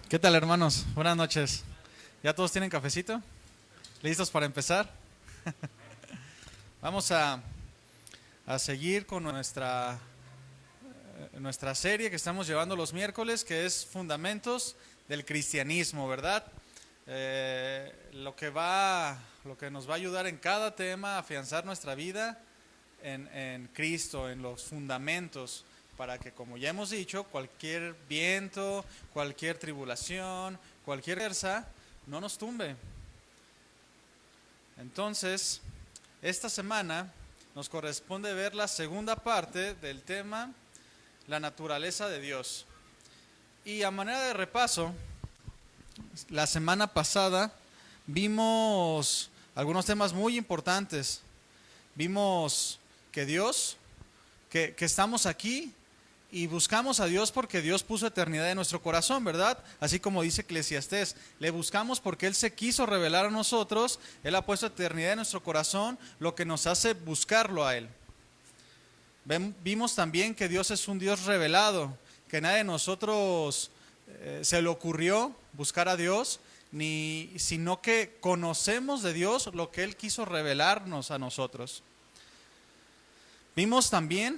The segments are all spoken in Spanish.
¿Qué tal, hermanos? Buenas noches. ¿Ya todos tienen cafecito? ¿Listos para empezar? Vamos a seguir con nuestra serie que estamos llevando los miércoles, que es Fundamentos del Cristianismo, ¿verdad? Lo que nos va a ayudar en cada tema a afianzar nuestra vida en Cristo, en los fundamentos, para que, como ya hemos dicho, cualquier viento, cualquier tribulación, cualquier fuerza, no nos tumbe. Entonces, esta semana nos corresponde ver la segunda parte del tema, la naturaleza de Dios. Y a manera de repaso, la semana pasada vimos algunos temas muy importantes. Vimos que estamos aquí y buscamos a Dios porque Dios puso eternidad en nuestro corazón, ¿verdad? Así como dice Eclesiastés, le buscamos porque Él se quiso revelar a nosotros, Él ha puesto eternidad en nuestro corazón, lo que nos hace buscarlo a Él. Vimos también que Dios es un Dios revelado, que nadie de nosotros se le ocurrió buscar a Dios, sino que conocemos de Dios lo que Él quiso revelarnos a nosotros. Vimos también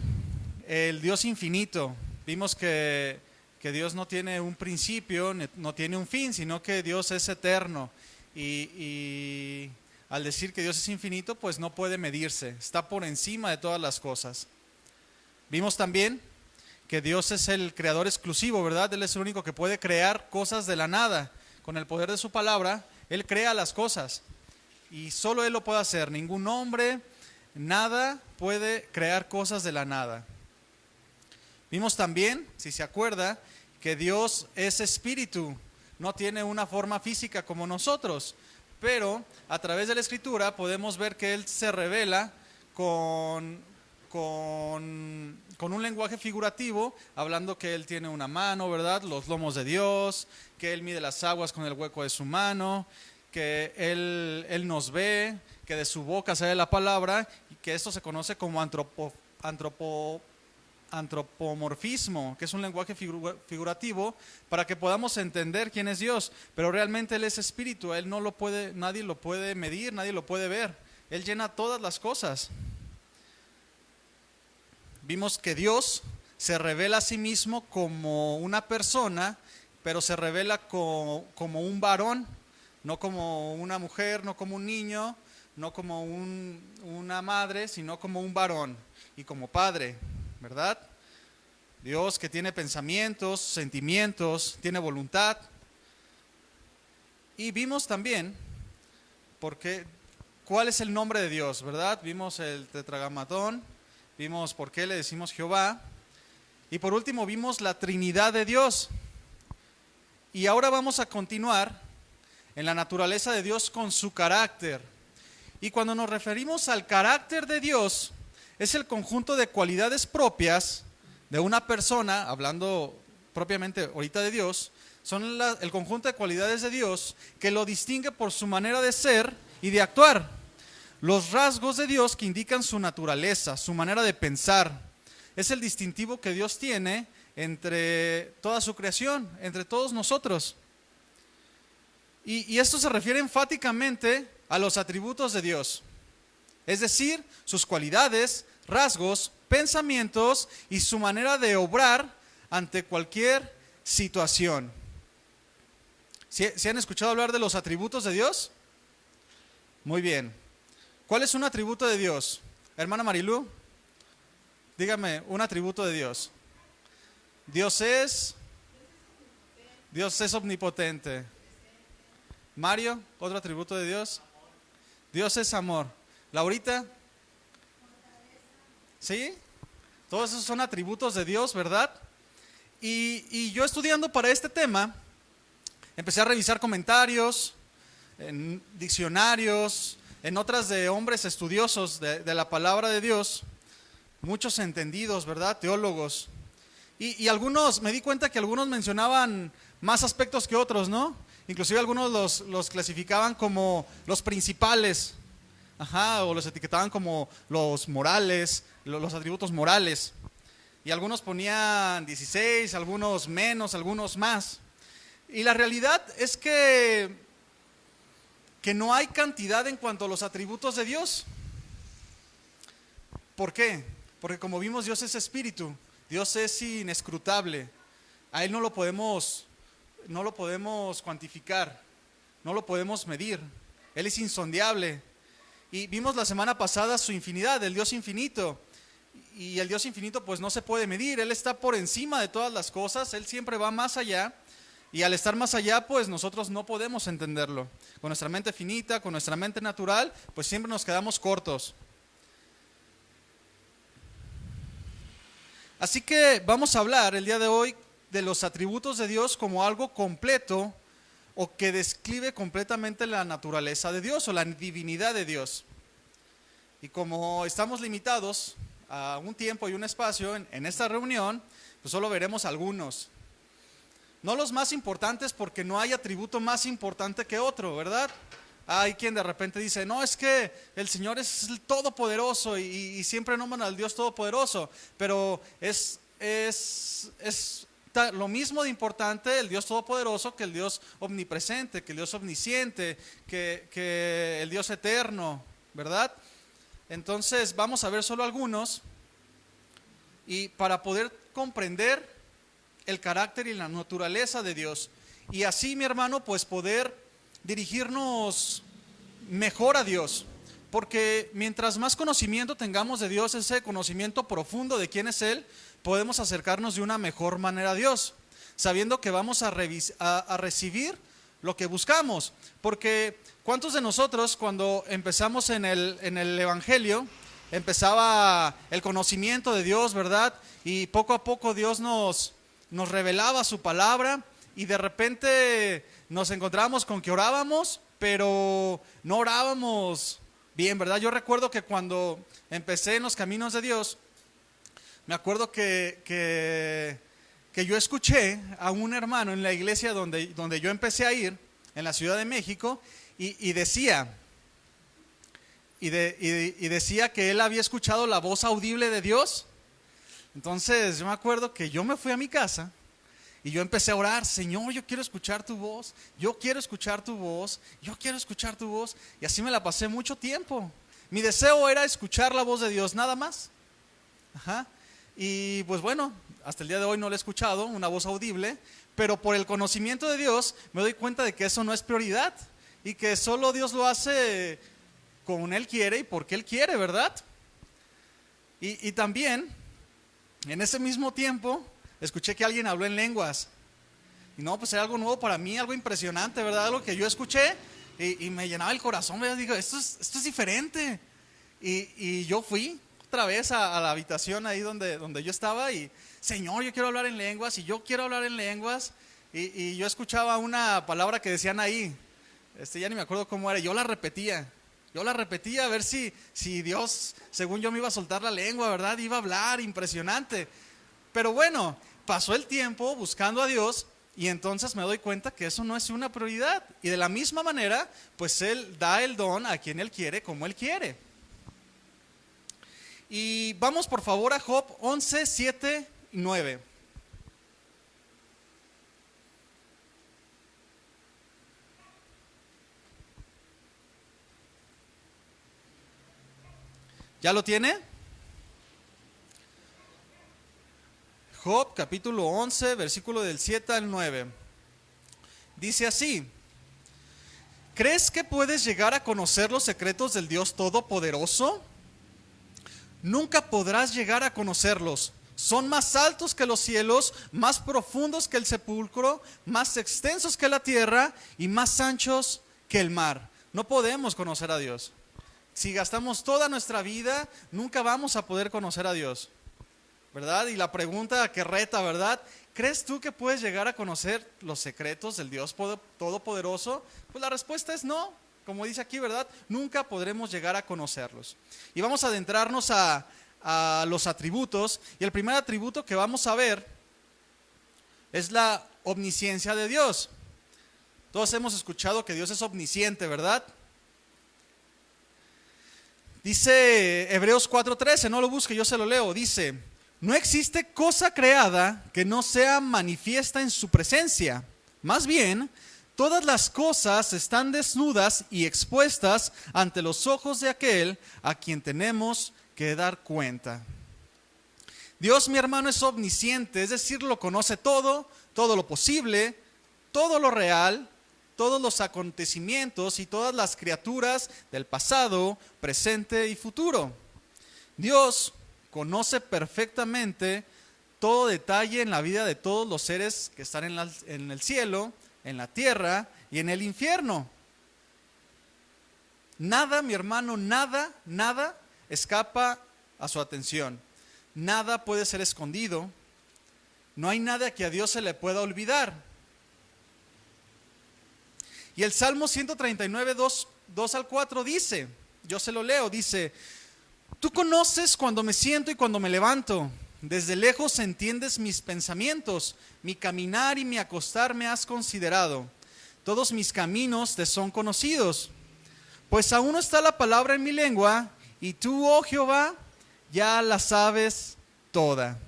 el Dios infinito. Vimos que Dios no tiene un principio, no tiene un fin, sino que Dios es eterno. Y al decir que Dios es infinito, pues no puede medirse, está por encima de todas las cosas. Vimos también que Dios es el creador exclusivo, ¿verdad? Él es el único que puede crear cosas de la nada. Con el poder de su palabra, Él crea las cosas. Y solo Él lo puede hacer. Ningún hombre, nada puede crear cosas de la nada. Vimos también, si se acuerda, que Dios es espíritu, no tiene una forma física como nosotros, pero a través de la Escritura podemos ver que Él se revela con un lenguaje figurativo, hablando que Él tiene una mano, ¿verdad? Los lomos de Dios, que Él mide las aguas con el hueco de su mano, que Él nos ve, que de su boca sale la palabra, y que esto se conoce como antropomorfismo, que es un lenguaje figurativo para que podamos entender quién es Dios, pero realmente Él es espíritu, Él no lo puede, nadie lo puede medir, nadie lo puede ver, Él llena todas las cosas. Vimos que Dios se revela a sí mismo como una persona, pero se revela como un varón, no como una mujer, no como un niño, no como una madre, sino como un varón y como padre, ¿verdad? Dios que tiene pensamientos, sentimientos, tiene voluntad. Y vimos también cuál es el nombre de Dios, ¿verdad? Vimos el tetragramatón, vimos por qué le decimos Jehová, y por último vimos la Trinidad de Dios. Y ahora vamos a continuar en la naturaleza de Dios con su carácter. Y cuando nos referimos al carácter de Dios, es el conjunto de cualidades propias de una persona, hablando propiamente ahorita de Dios, son el conjunto de cualidades de Dios que lo distingue por su manera de ser y de actuar. Los rasgos de Dios que indican su naturaleza, su manera de pensar. Es el distintivo que Dios tiene entre toda su creación, entre todos nosotros. Y esto se refiere enfáticamente a los atributos de Dios. Es decir, sus cualidades, rasgos, pensamientos y su manera de obrar ante cualquier situación. ¿Sí han escuchado hablar de los atributos de Dios? Muy bien. ¿Cuál es un atributo de Dios? Hermana Marilú, dígame un atributo de Dios. Dios es omnipotente. Mario, otro atributo de Dios. Dios es amor. Laurita, ¿sí? Todos esos son atributos de Dios, ¿verdad? Y yo estudiando para este tema, empecé a revisar comentarios, en diccionarios, en otras de hombres estudiosos de la palabra de Dios, muchos entendidos, ¿verdad? Teólogos. Y algunos, me di cuenta que algunos mencionaban más aspectos que otros, ¿no? Inclusive algunos los clasificaban como los principales, o los etiquetaban como los morales, los atributos morales. Y algunos ponían 16, algunos menos, algunos más. Y la realidad es que no hay cantidad en cuanto a los atributos de Dios. ¿Por qué? Porque como vimos, Dios es espíritu, Dios es inescrutable, a Él no lo podemos cuantificar, no lo podemos medir, Él es insondeable. Y vimos la semana pasada su infinidad, el Dios infinito. Y el Dios infinito pues no se puede medir, Él está por encima de todas las cosas, Él siempre va más allá. Y al estar más allá, pues nosotros no podemos entenderlo. Con nuestra mente finita, con nuestra mente natural, pues siempre nos quedamos cortos. Así que vamos a hablar el día de hoy de los atributos de Dios como algo completo o que describe completamente la naturaleza de Dios o la divinidad de Dios. Y como estamos limitados a un tiempo y un espacio en esta reunión, pues solo veremos algunos. No los más importantes, porque no hay atributo más importante que otro, ¿verdad? Hay quien de repente dice, no, es que el Señor es el Todopoderoso y siempre nombran al Dios Todopoderoso, pero es lo mismo de importante el Dios Todopoderoso que el Dios omnipresente, que el Dios omnisciente, que el Dios eterno, ¿verdad? Entonces vamos a ver solo algunos, y para poder comprender el carácter y la naturaleza de Dios, y así, mi hermano, pues poder dirigirnos mejor a Dios, porque mientras más conocimiento tengamos de Dios, ese conocimiento profundo de quién es Él, podemos acercarnos de una mejor manera a Dios, sabiendo que vamos a recibir lo que buscamos. Porque ¿cuántos de nosotros cuando empezamos en el Evangelio, empezaba el conocimiento de Dios, ¿verdad? Y poco a poco Dios nos revelaba su palabra, y de repente nos encontrábamos con que orábamos, pero no orábamos bien, ¿verdad? Yo recuerdo que cuando empecé en los caminos de Dios, me acuerdo que yo escuché a un hermano en la iglesia donde yo empecé a ir, en la Ciudad de México, y decía que él había escuchado la voz audible de Dios. Entonces yo me acuerdo que yo me fui a mi casa y yo empecé a orar, Señor, yo quiero escuchar tu voz, yo quiero escuchar tu voz, yo quiero escuchar tu voz. Y así me la pasé mucho tiempo. Mi deseo era escuchar la voz de Dios, nada más. Ajá. Y pues bueno, hasta el día de hoy no la he escuchado, una voz audible, pero por el conocimiento de Dios me doy cuenta de que eso no es prioridad, y que solo Dios lo hace como Él quiere y porque Él quiere, ¿verdad? Y también, en ese mismo tiempo, escuché que alguien habló en lenguas. Y no, pues era algo nuevo para mí, algo impresionante, ¿verdad? Algo que yo escuché y me llenaba el corazón, ¿verdad? Digo, esto es diferente. Y yo fui otra vez a la habitación ahí donde yo estaba, y Señor, yo quiero hablar en lenguas, y yo quiero hablar en lenguas. Y yo escuchaba una palabra que decían ahí, ya ni me acuerdo cómo era, y yo la repetía a ver si Dios, según yo, me iba a soltar la lengua, ¿verdad? Iba a hablar, impresionante. Pero bueno, pasó el tiempo buscando a Dios, y entonces me doy cuenta que eso no es una prioridad. Y de la misma manera, pues Él da el don a quien Él quiere, como Él quiere. Y vamos por favor a Job 11, 7 y 9. ¿Ya lo tiene? Job capítulo 11, versículo del 7 al 9. Dice así: ¿crees que puedes llegar a conocer los secretos del Dios Todopoderoso? Nunca podrás llegar a conocerlos. Son más altos que los cielos, más profundos que el sepulcro, más extensos que la tierra y más anchos que el mar. No podemos conocer a Dios. Si gastamos toda nuestra vida, nunca vamos a poder conocer a Dios, ¿verdad? Y la pregunta que reta, ¿verdad? ¿Crees tú que puedes llegar a conocer los secretos del Dios Todopoderoso? Pues la respuesta es no. Como dice aquí, ¿verdad? Nunca podremos llegar a conocerlos. Y vamos a adentrarnos a los atributos. Y el primer atributo que vamos a ver es la omnisciencia de Dios. Todos hemos escuchado que Dios es omnisciente, ¿verdad? Dice Hebreos 4:13, no lo busque, yo se lo leo. Dice: no existe cosa creada que no sea manifiesta en su presencia, Más bien, todas las cosas están desnudas y expuestas ante los ojos de aquel a quien tenemos que dar cuenta. Dios, mi hermano, es omnisciente, es decir, lo conoce todo, todo lo posible, todo lo real, todos los acontecimientos y todas las criaturas del pasado, presente y futuro. Dios conoce perfectamente todo detalle en la vida de todos los seres que están en el cielo, en la tierra y en el infierno. Nada, mi hermano, nada escapa a su atención. Nada puede ser escondido. No hay nada que a Dios se le pueda olvidar. Y el Salmo 139, 2 al 4 dice, yo se lo leo, dice: Tú conoces cuando me siento y cuando me levanto. Desde lejos entiendes mis pensamientos. Mi caminar y mi acostar me has considerado. Todos mis caminos te son conocidos. Pues aún no está la palabra en mi lengua, y tú, oh Jehová, ya la sabes toda.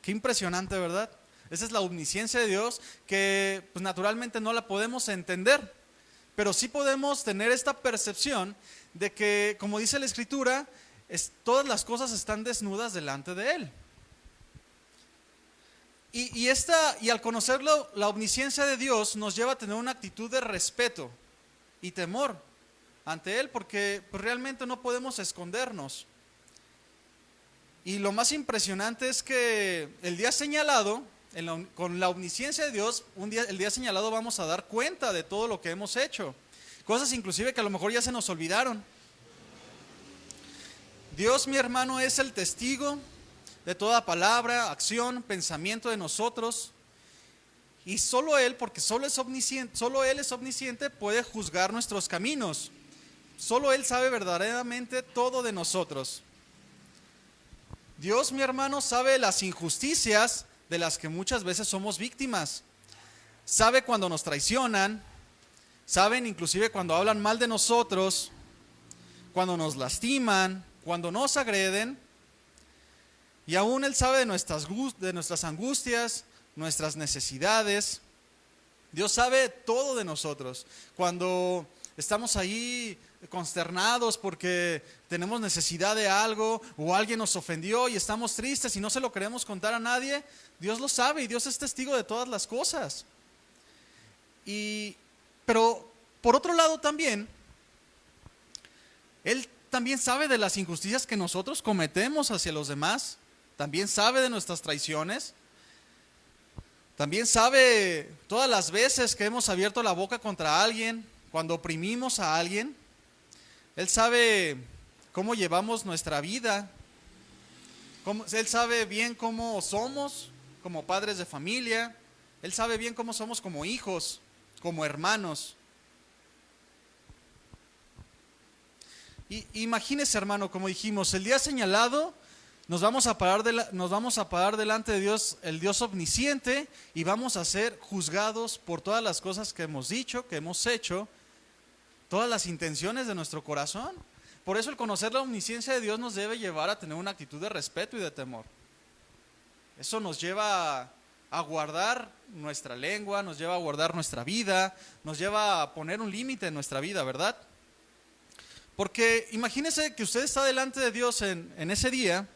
Qué impresionante, ¿verdad? Esa es la omnisciencia de Dios, que pues naturalmente no la podemos entender, pero sí podemos tener esta percepción de que, como dice la Escritura, todas las cosas están desnudas delante de Él. Y al conocerlo, la omnisciencia de Dios nos lleva a tener una actitud de respeto y temor ante Él, porque pues, realmente no podemos escondernos. Y lo más impresionante es que el día señalado, con la omnisciencia de Dios, el día señalado vamos a dar cuenta de todo lo que hemos hecho. Cosas inclusive que a lo mejor ya se nos olvidaron. Dios, mi hermano, es el testigo de toda palabra, acción, pensamiento de nosotros. Y solo Él, porque solo Él es omnisciente, puede juzgar nuestros caminos. Solo Él sabe verdaderamente todo de nosotros. Dios, mi hermano, sabe las injusticias de las que muchas veces somos víctimas. Sabe cuando nos traicionan, saben inclusive cuando hablan mal de nosotros, cuando nos lastiman, cuando nos agreden. Y aún Él sabe de nuestras angustias, nuestras necesidades. Dios sabe todo de nosotros. Cuando estamos ahí consternados porque tenemos necesidad de algo, o alguien nos ofendió y estamos tristes y no se lo queremos contar a nadie, Dios lo sabe y Dios es testigo de todas las cosas. Pero por otro lado también, Él también sabe de las injusticias que nosotros cometemos hacia los demás. También sabe de nuestras traiciones. También sabe todas las veces que hemos abierto la boca contra alguien, cuando oprimimos a alguien. Él sabe cómo llevamos nuestra vida. Él sabe bien cómo somos como padres de familia. Él sabe bien cómo somos como hijos, como hermanos. Y imagínese, hermano, como dijimos, el día señalado nos vamos a parar delante de Dios, el Dios omnisciente, y vamos a ser juzgados por todas las cosas que hemos dicho, que hemos hecho, todas las intenciones de nuestro corazón. Por eso el conocer la omnisciencia de Dios nos debe llevar a tener una actitud de respeto y de temor. Eso nos lleva a guardar nuestra lengua, nos lleva a guardar nuestra vida, nos lleva a poner un límite en nuestra vida, ¿verdad? Porque imagínese que usted está delante de Dios en ese día,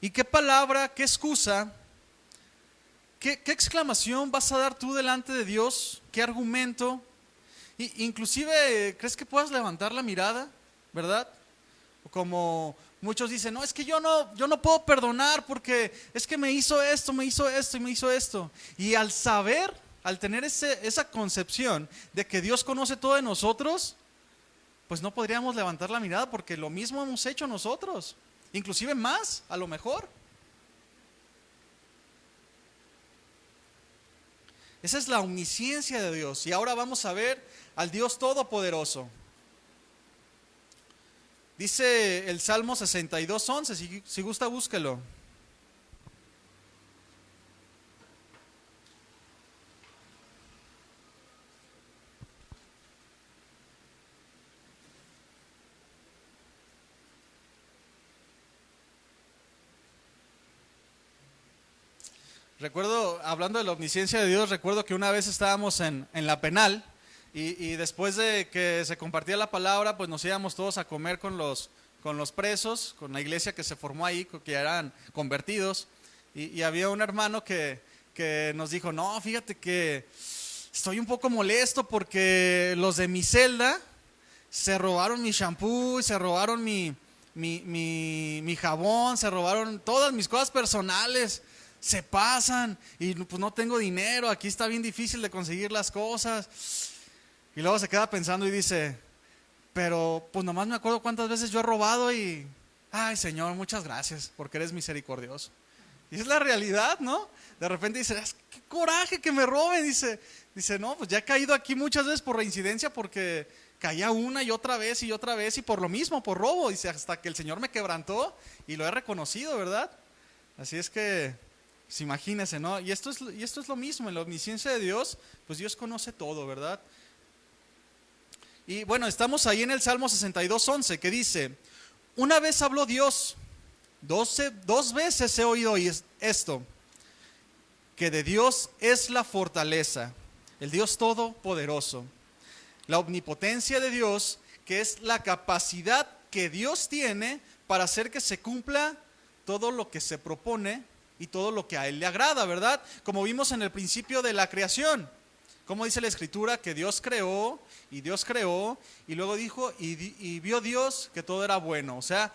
y qué palabra, qué excusa, qué exclamación vas a dar tú delante de Dios, qué argumento. Inclusive, ¿crees que puedas levantar la mirada, verdad? Como muchos dicen, no, es que yo no puedo perdonar porque es que me hizo esto y me hizo esto. Y al saber, al tener esa concepción de que Dios conoce todo de nosotros, pues no podríamos levantar la mirada porque lo mismo hemos hecho nosotros, inclusive más, a lo mejor. Esa es la omnisciencia de Dios. Y ahora vamos a ver al Dios Todopoderoso. Dice el Salmo 62:11, si gusta búsquelo. Recuerdo, hablando de la omnisciencia de Dios, recuerdo que una vez estábamos en la penal y después de que se compartía la palabra, pues nos íbamos todos a comer con los presos, con la iglesia que se formó ahí, que eran convertidos. Y había un hermano que nos dijo, no, fíjate que estoy un poco molesto porque los de mi celda se robaron mi shampoo, se robaron mi jabón, se robaron todas mis cosas personales, se pasan y pues no tengo dinero, aquí está bien difícil de conseguir las cosas. Y luego se queda pensando y dice, pero pues nomás me acuerdo cuántas veces yo he robado y, ay Señor, muchas gracias porque eres misericordioso. Y es la realidad, ¿no? De repente dice, qué coraje que me roben, dice, no, pues ya he caído aquí muchas veces por reincidencia porque caía una y otra vez y por lo mismo, por robo, dice, hasta que el Señor me quebrantó y lo he reconocido, ¿verdad? Así es que, pues imagínense, ¿no? Y esto es lo mismo, en la omnisciencia de Dios, pues Dios conoce todo, ¿verdad? Y bueno, estamos ahí en el Salmo 62:11, que dice, una vez habló Dios, dos veces he oído esto, que de Dios es la fortaleza, el Dios todopoderoso. La omnipotencia de Dios, que es la capacidad que Dios tiene para hacer que se cumpla todo lo que se propone y todo lo que a Él le agrada, ¿verdad? Como vimos en el principio de la creación. Como dice la Escritura, que Dios creó, y luego dijo, y vio Dios que todo era bueno. O sea,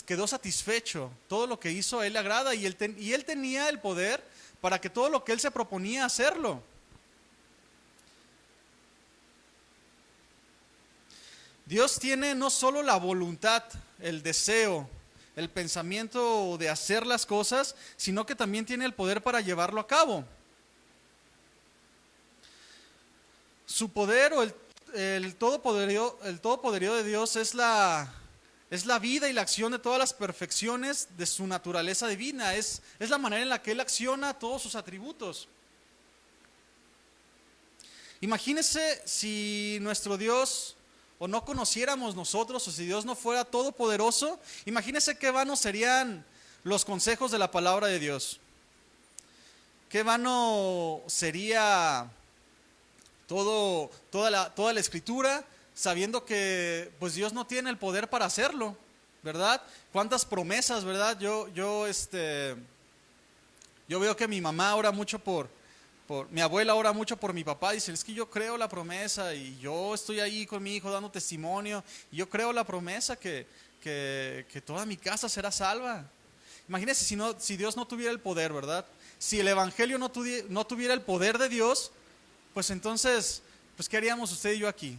quedó satisfecho. Todo lo que hizo a Él le agrada, y él tenía el poder para que todo lo que Él se proponía hacerlo. Dios tiene no solo la voluntad, el deseo, el pensamiento de hacer las cosas, sino que también tiene el poder para llevarlo a cabo. Su poder o el todopoderío de Dios es la vida y la acción de todas las perfecciones de su naturaleza divina. Es la manera en la que Él acciona todos sus atributos. Imagínese si nuestro Dios, o no conociéramos nosotros, o si Dios no fuera todopoderoso, imagínese qué vanos serían los consejos de la palabra de Dios. Qué vano sería toda la escritura, sabiendo que pues Dios no tiene el poder para hacerlo, ¿verdad? Cuántas promesas, ¿verdad? Yo veo que mi mamá ora mucho mi abuela ora mucho por mi papá, dice, es que yo creo la promesa y yo estoy ahí con mi hijo dando testimonio y yo creo la promesa que toda mi casa será salva. Imagínense si Dios no tuviera el poder, ¿verdad? Si el evangelio no tuviera el poder de Dios, pues entonces, pues ¿qué haríamos usted y yo aquí?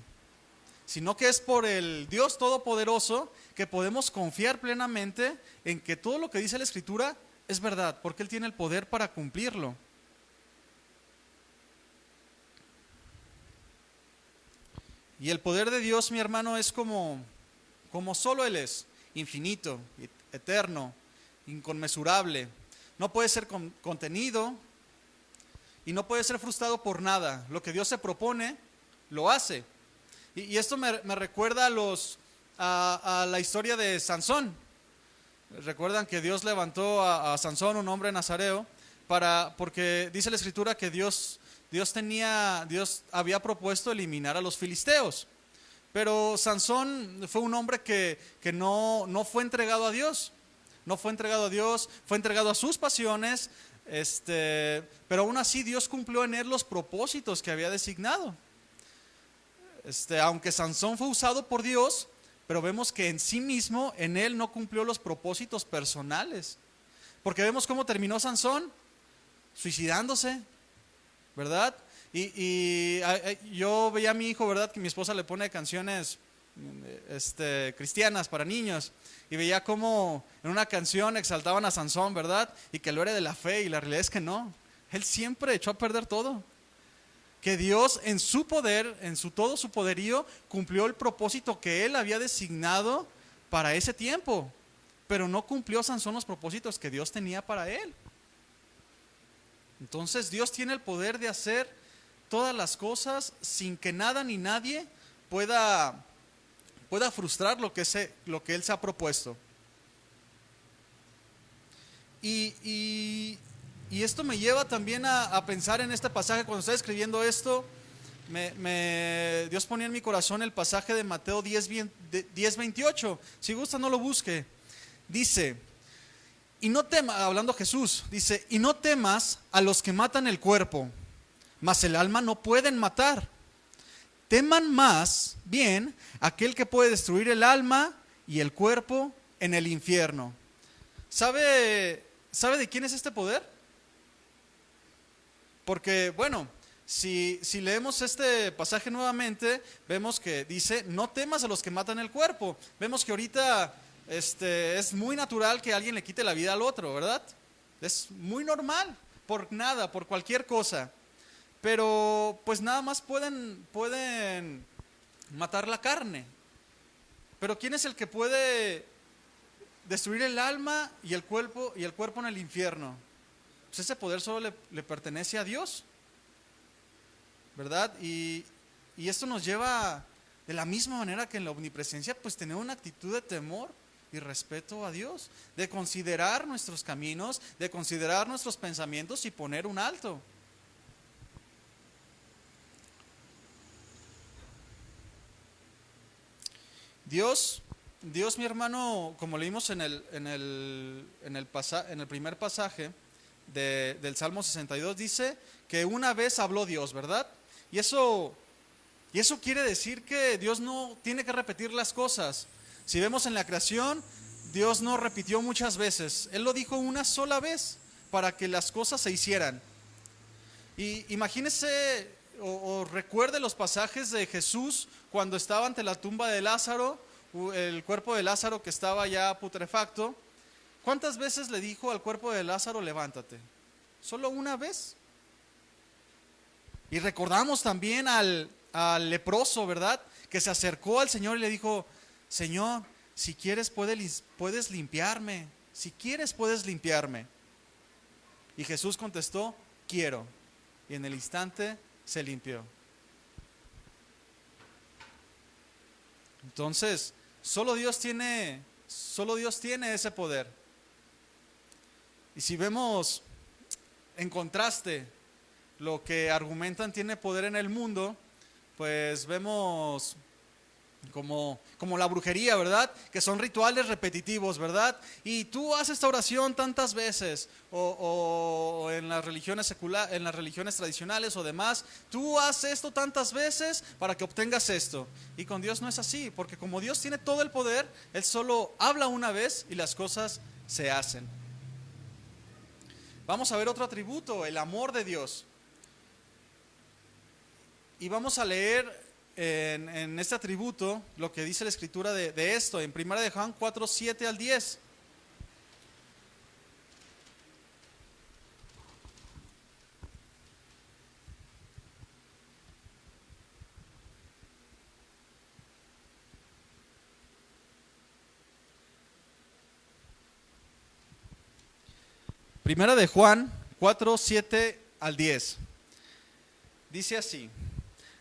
Sino que es por el Dios todopoderoso que podemos confiar plenamente en que todo lo que dice la Escritura es verdad, porque Él tiene el poder para cumplirlo. Y el poder de Dios, mi hermano, es como solo Él es, infinito, eterno, inconmensurable. No puede ser contenido y no puede ser frustrado por nada. Lo que Dios se propone, lo hace. Y esto me recuerda a la historia de Sansón. Recuerdan que Dios levantó a Sansón, un hombre nazareo, porque dice la Escritura que Dios había propuesto eliminar a los filisteos. Pero Sansón fue un hombre que no fue entregado a Dios. No fue entregado a Dios, fue entregado a sus pasiones, pero aún así Dios cumplió en él los propósitos que había designado. Aunque Sansón fue usado por Dios, pero vemos que en sí mismo, en él no cumplió los propósitos personales. Porque vemos cómo terminó Sansón, suicidándose, ¿verdad? Y yo veía a mi hijo, ¿verdad? Que mi esposa le pone canciones cristianas para niños, y veía cómo en una canción exaltaban a Sansón, ¿verdad? Y que lo era de la fe, y la realidad es que no. Él siempre echó a perder todo. Que Dios en su poder, todo su poderío, cumplió el propósito que Él había designado para ese tiempo, pero no cumplió Sansón los propósitos que Dios tenía para él. Entonces Dios tiene el poder de hacer todas las cosas sin que nada ni nadie pueda frustrar lo que Él se ha propuesto. Y y esto me lleva también a pensar en este pasaje. Cuando estaba escribiendo esto, Dios ponía en mi corazón el pasaje de Mateo 10:28. Si gusta, no lo busque. Dice, y no temas, hablando Jesús, dice, y no temas a los que matan el cuerpo, mas el alma no pueden matar. Teman más bien aquel que puede destruir el alma y el cuerpo en el infierno. ¿Sabe de quién es este poder? Porque, bueno, si leemos este pasaje nuevamente, vemos que dice, no temas a los que matan el cuerpo. Vemos que ahorita es muy natural que alguien le quite la vida al otro, ¿verdad? Es muy normal, por nada, por cualquier cosa. Pero pues nada más pueden matar la carne. Pero ¿quién es el que puede destruir el alma y el cuerpo en el infierno? Pues ese poder solo le pertenece a Dios, ¿verdad? Y esto nos lleva de la misma manera que en la omnipresencia, pues tener una actitud de temor y respeto a Dios, de considerar nuestros caminos, de considerar nuestros pensamientos y poner un alto. Dios, mi hermano, como leímos en el primer pasaje del Salmo 62, dice que una vez habló Dios, ¿verdad? Y eso quiere decir que Dios no tiene que repetir las cosas. Si vemos en la creación, Dios no repitió muchas veces. Él lo dijo una sola vez para que las cosas se hicieran. Y imagínese o recuerde los pasajes de Jesús cuando estaba ante la tumba de Lázaro, el cuerpo de Lázaro que estaba ya putrefacto. ¿Cuántas veces le dijo al cuerpo de Lázaro, levántate? ¿Solo una vez? Y recordamos también al leproso, ¿verdad? Que se acercó al Señor y le dijo, Señor, si quieres puedes limpiarme. Si quieres puedes limpiarme. Y Jesús contestó, quiero. Y en el instante se limpió. Entonces, solo Dios tiene ese poder. Y si vemos en contraste lo que argumentan tiene poder en el mundo, pues vemos como la brujería, ¿verdad? Que son rituales repetitivos, ¿verdad? Y tú haces esta oración tantas veces, o en las religiones en las religiones tradicionales o demás, tú haces esto tantas veces para que obtengas esto. Y con Dios no es así, porque como Dios tiene todo el poder, Él solo habla una vez y las cosas se hacen. Vamos a ver otro atributo, el amor de Dios. Y vamos a leer en este atributo lo que dice la escritura de esto, en 1 de Juan 4, 7 al 10. Primera de Juan 4, 7 al 10. Dice así: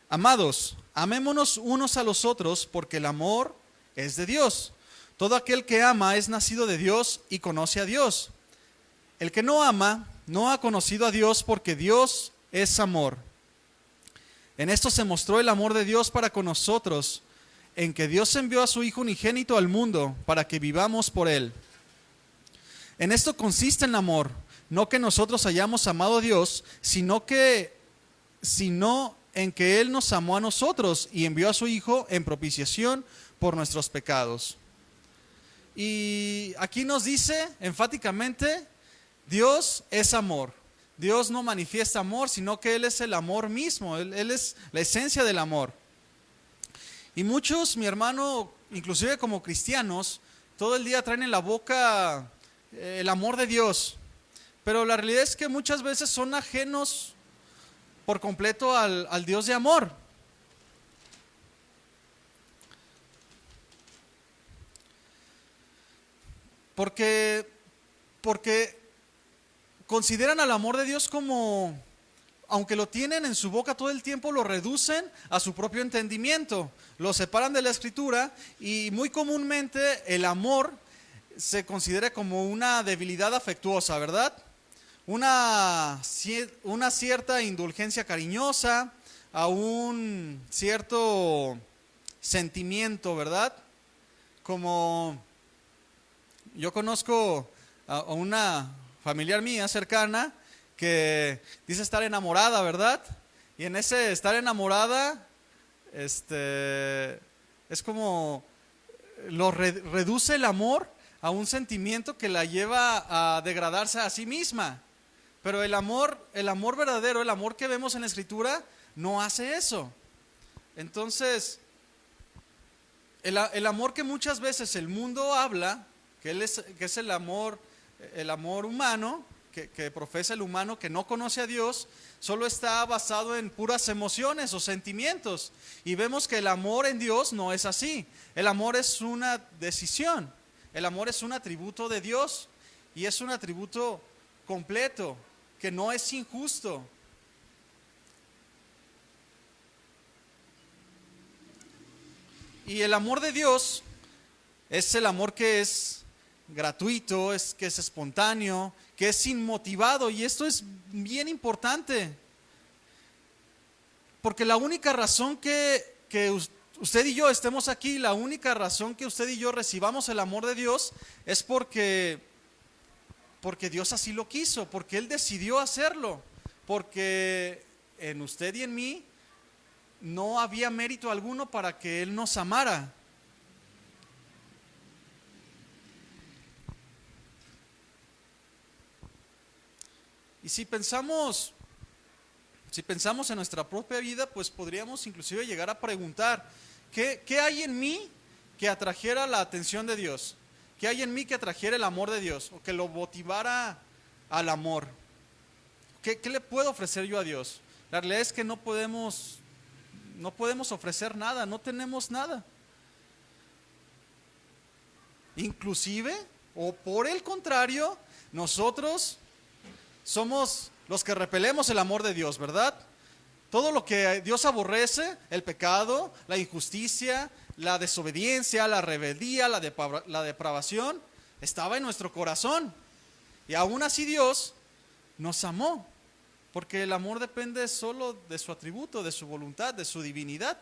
Amados, amémonos unos a los otros, porque el amor es de Dios. Todo aquel que ama es nacido de Dios y conoce a Dios. El que no ama no ha conocido a Dios, porque Dios es amor. En esto se mostró el amor de Dios para con nosotros, en que Dios envió a su Hijo unigénito al mundo para que vivamos por Él. En esto consiste el amor, no que nosotros hayamos amado a Dios, sino en que Él nos amó a nosotros y envió a su Hijo en propiciación por nuestros pecados. Y aquí nos dice enfáticamente, Dios es amor. Dios no manifiesta amor, sino que Él es el amor mismo, Él es la esencia del amor. Y muchos, mi hermano, inclusive como cristianos, todo el día traen en la boca el amor de Dios, pero la realidad es que muchas veces son ajenos por completo al Dios de amor. Porque consideran al amor de Dios como, aunque lo tienen en su boca todo el tiempo, lo reducen a su propio entendimiento, lo separan de la Escritura, y muy comúnmente el amor se considera como una debilidad afectuosa, ¿verdad? una cierta indulgencia cariñosa, a un cierto sentimiento, ¿verdad? Como yo conozco a una familiar mía cercana que dice estar enamorada, ¿verdad? Y en ese estar enamorada, es como reduce el amor a un sentimiento que la lleva a degradarse a sí misma. Pero el amor verdadero, el amor que vemos en la Escritura, no hace eso. Entonces, el amor que muchas veces el mundo habla, que es el amor humano, que profesa el humano que no conoce a Dios, solo está basado en puras emociones o sentimientos. Y vemos que el amor en Dios no es así. El amor es una decisión. El amor es un atributo de Dios y es un atributo completo, que no es injusto. Y el amor de Dios es el amor que es gratuito, que es espontáneo, que es inmotivado. Y esto es bien importante, porque la única razón que usted y yo estemos aquí, la única razón que usted y yo recibamos el amor de Dios es porque Dios así lo quiso, porque Él decidió hacerlo, porque en usted y en mí no había mérito alguno para que Él nos amara. Y si pensamos en nuestra propia vida, pues podríamos inclusive llegar a preguntar, ¿qué hay en mí que atrajera la atención de Dios? ¿Qué hay en mí que atrajera el amor de Dios o que lo motivara al amor? ¿Qué le puedo ofrecer yo a Dios? La realidad es que no podemos ofrecer nada, no tenemos nada. Inclusive, o por el contrario, nosotros somos los que repelemos el amor de Dios, ¿verdad? Todo lo que Dios aborrece, el pecado, la injusticia, la desobediencia, la rebeldía, la depravación, estaba en nuestro corazón. Y aún así Dios nos amó, porque el amor depende solo de su atributo, de su voluntad, de su divinidad.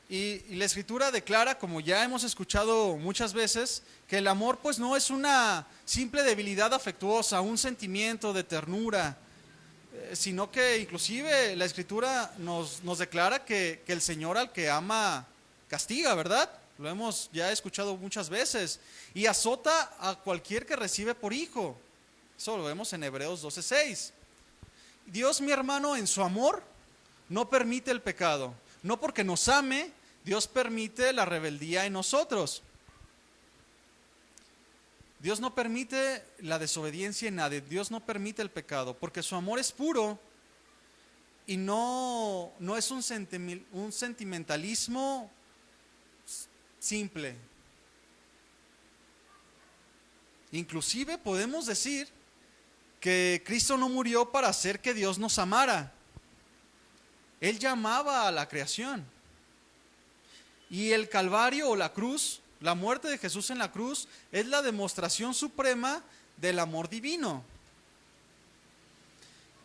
Y la Escritura declara, como ya hemos escuchado muchas veces, que el amor pues no es una simple debilidad afectuosa, un sentimiento de ternura, sino que inclusive la Escritura nos declara que el Señor al que ama castiga, ¿verdad? Lo hemos ya escuchado muchas veces. Y azota a cualquier que recibe por hijo. Eso lo vemos en Hebreos 12:6. Dios, mi hermano, en su amor no permite el pecado. No porque nos ame, Dios permite la rebeldía en nosotros. Dios no permite la desobediencia en nadie. Dios no permite el pecado, porque su amor es puro y no es un sentimentalismo simple. Inclusive podemos decir que Cristo no murió para hacer que Dios nos amara. Él llamaba a la creación. Y el Calvario o la cruz, la muerte de Jesús en la cruz, es la demostración suprema del amor divino.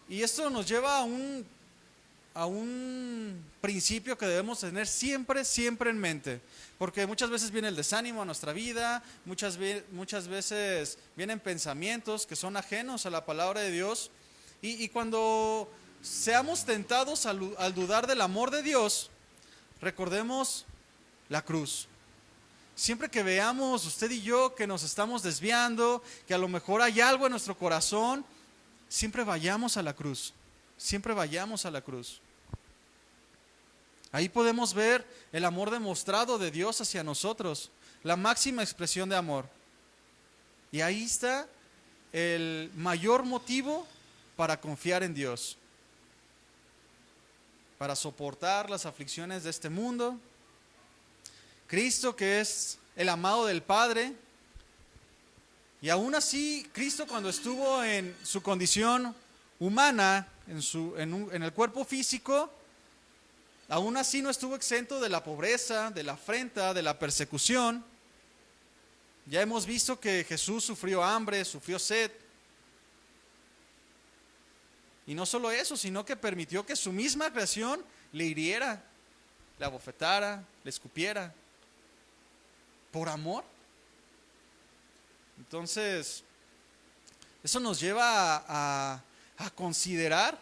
Y esto nos lleva a un principio que debemos tener siempre en mente. Porque muchas veces viene el desánimo a nuestra vida, muchas veces vienen pensamientos que son ajenos a la palabra de Dios. Y cuando seamos tentados al dudar del amor de Dios, recordemos la cruz. Siempre que veamos usted y yo que nos estamos desviando, que a lo mejor hay algo en nuestro corazón, siempre vayamos a la cruz. Siempre vayamos a la cruz. Ahí podemos ver el amor demostrado de Dios hacia nosotros, la máxima expresión de amor. Y ahí está el mayor motivo para confiar en Dios, para soportar las aflicciones de este mundo. Cristo, que es el amado del Padre, y aún así Cristo, cuando estuvo en su condición humana, en el cuerpo físico, aún así no estuvo exento de la pobreza, de la afrenta, de la persecución. Ya hemos visto que Jesús sufrió hambre, sufrió sed. Y no solo eso, sino que permitió que su misma creación le hiriera, le abofetara, le escupiera, por amor. Entonces, eso nos lleva a considerar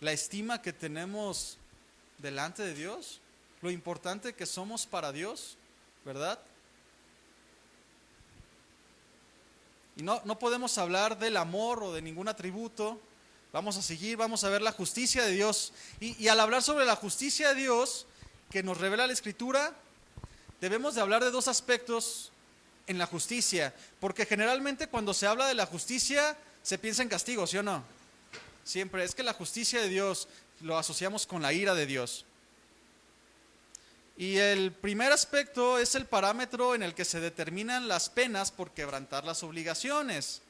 la estima que tenemos delante de Dios, lo importante que somos para Dios, ¿verdad? Y no podemos hablar del amor o de ningún atributo. Vamos a seguir, vamos a ver la justicia de Dios. Y al hablar sobre la justicia de Dios que nos revela la Escritura, debemos de hablar de dos aspectos en la justicia, porque generalmente cuando se habla de la justicia se piensa en castigo, ¿sí o no? Siempre es que la justicia de Dios lo asociamos con la ira de Dios. Y el primer aspecto es el parámetro en el que se determinan las penas por quebrantar las obligaciones.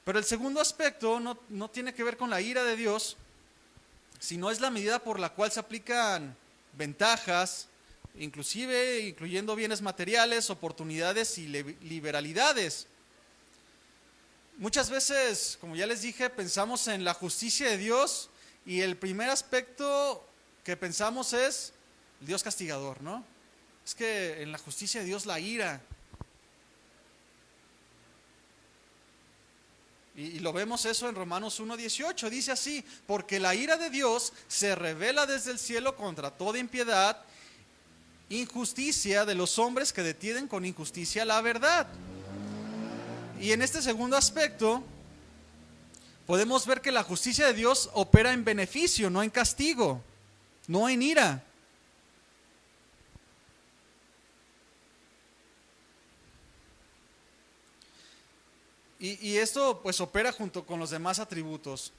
Pero el segundo aspecto no tiene que ver con la ira de Dios, sino es la medida por la cual se aplican ventajas, inclusive incluyendo bienes materiales, oportunidades y liberalidades. Muchas veces, como ya les dije, pensamos en la justicia de Dios y el primer aspecto que pensamos es el Dios castigador, ¿no? Es que en la justicia de Dios la ira. Y lo vemos eso en Romanos 1:18, dice así: porque la ira de Dios se revela desde el cielo contra toda impiedad, injusticia de los hombres que detienen con injusticia la verdad. Y en este segundo aspecto podemos ver que la justicia de Dios opera en beneficio, no en castigo, no en ira. Y esto pues opera junto con los demás atributos.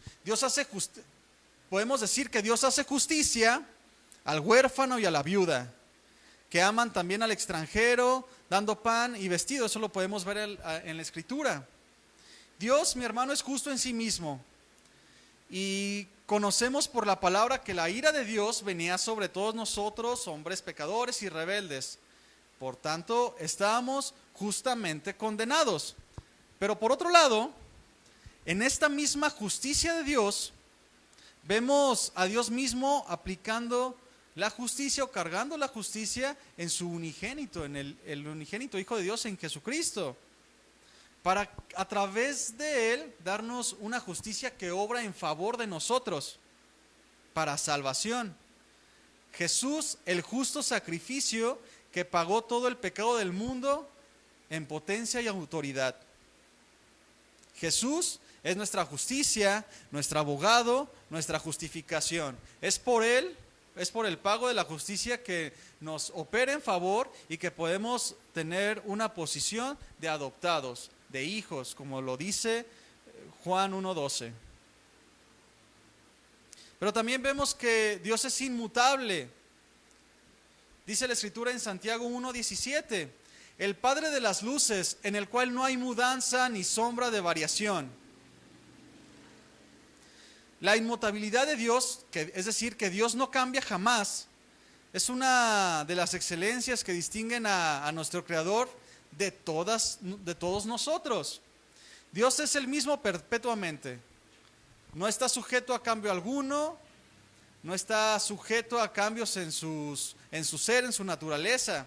Podemos decir que Dios hace justicia al huérfano y a la viuda, que aman también al extranjero, dando pan y vestido. Eso lo podemos ver en la Escritura. Dios, mi hermano, es justo en sí mismo. Y conocemos por la palabra que la ira de Dios venía sobre todos nosotros, hombres pecadores y rebeldes. Por tanto, estábamos justamente condenados. Pero por otro lado, en esta misma justicia de Dios, vemos a Dios mismo aplicando la justicia o cargando la justicia en su unigénito, en el unigénito Hijo de Dios, en Jesucristo, para a través de Él darnos una justicia que obra en favor de nosotros, para salvación. Jesús, el justo sacrificio que pagó todo el pecado del mundo en potencia y autoridad. Jesús es nuestra justicia, nuestro abogado, nuestra justificación. Es por Él, es por el pago de la justicia que nos opera en favor y que podemos tener una posición de adoptados, de hijos, como lo dice Juan 1:12. Pero también vemos que Dios es inmutable. Dice la Escritura en Santiago 1:17. El Padre de las luces, en el cual no hay mudanza ni sombra de variación. La inmutabilidad de Dios, es decir, que Dios no cambia jamás, es una de las excelencias que distinguen a nuestro Creador de todos nosotros. Dios es el mismo perpetuamente. No está sujeto a cambio alguno, no está sujeto a cambios en su ser, en su naturaleza.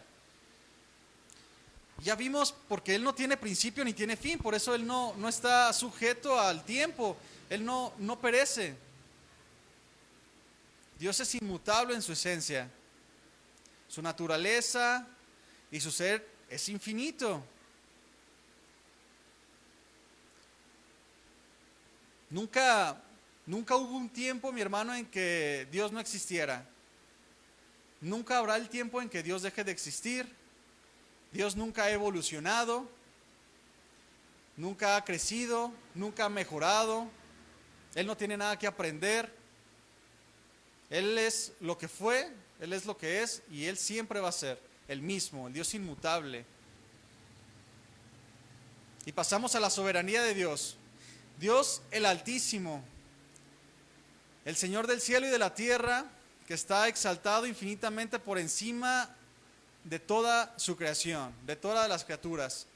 Ya vimos, porque Él no tiene principio ni tiene fin, por eso Él no está sujeto al tiempo, Él no perece. Dios es inmutable en su esencia, su naturaleza y su ser es infinito. Nunca hubo un tiempo, mi hermano, en que Dios no existiera. Nunca habrá el tiempo en que Dios deje de existir. Dios nunca ha evolucionado, nunca ha crecido, nunca ha mejorado. Él no tiene nada que aprender. Él es lo que fue, Él es lo que es y Él siempre va a ser el mismo, el Dios inmutable. Y pasamos a la soberanía de Dios. Dios el Altísimo, el Señor del cielo y de la tierra, que está exaltado infinitamente por encima de toda su creación, de todas las criaturas.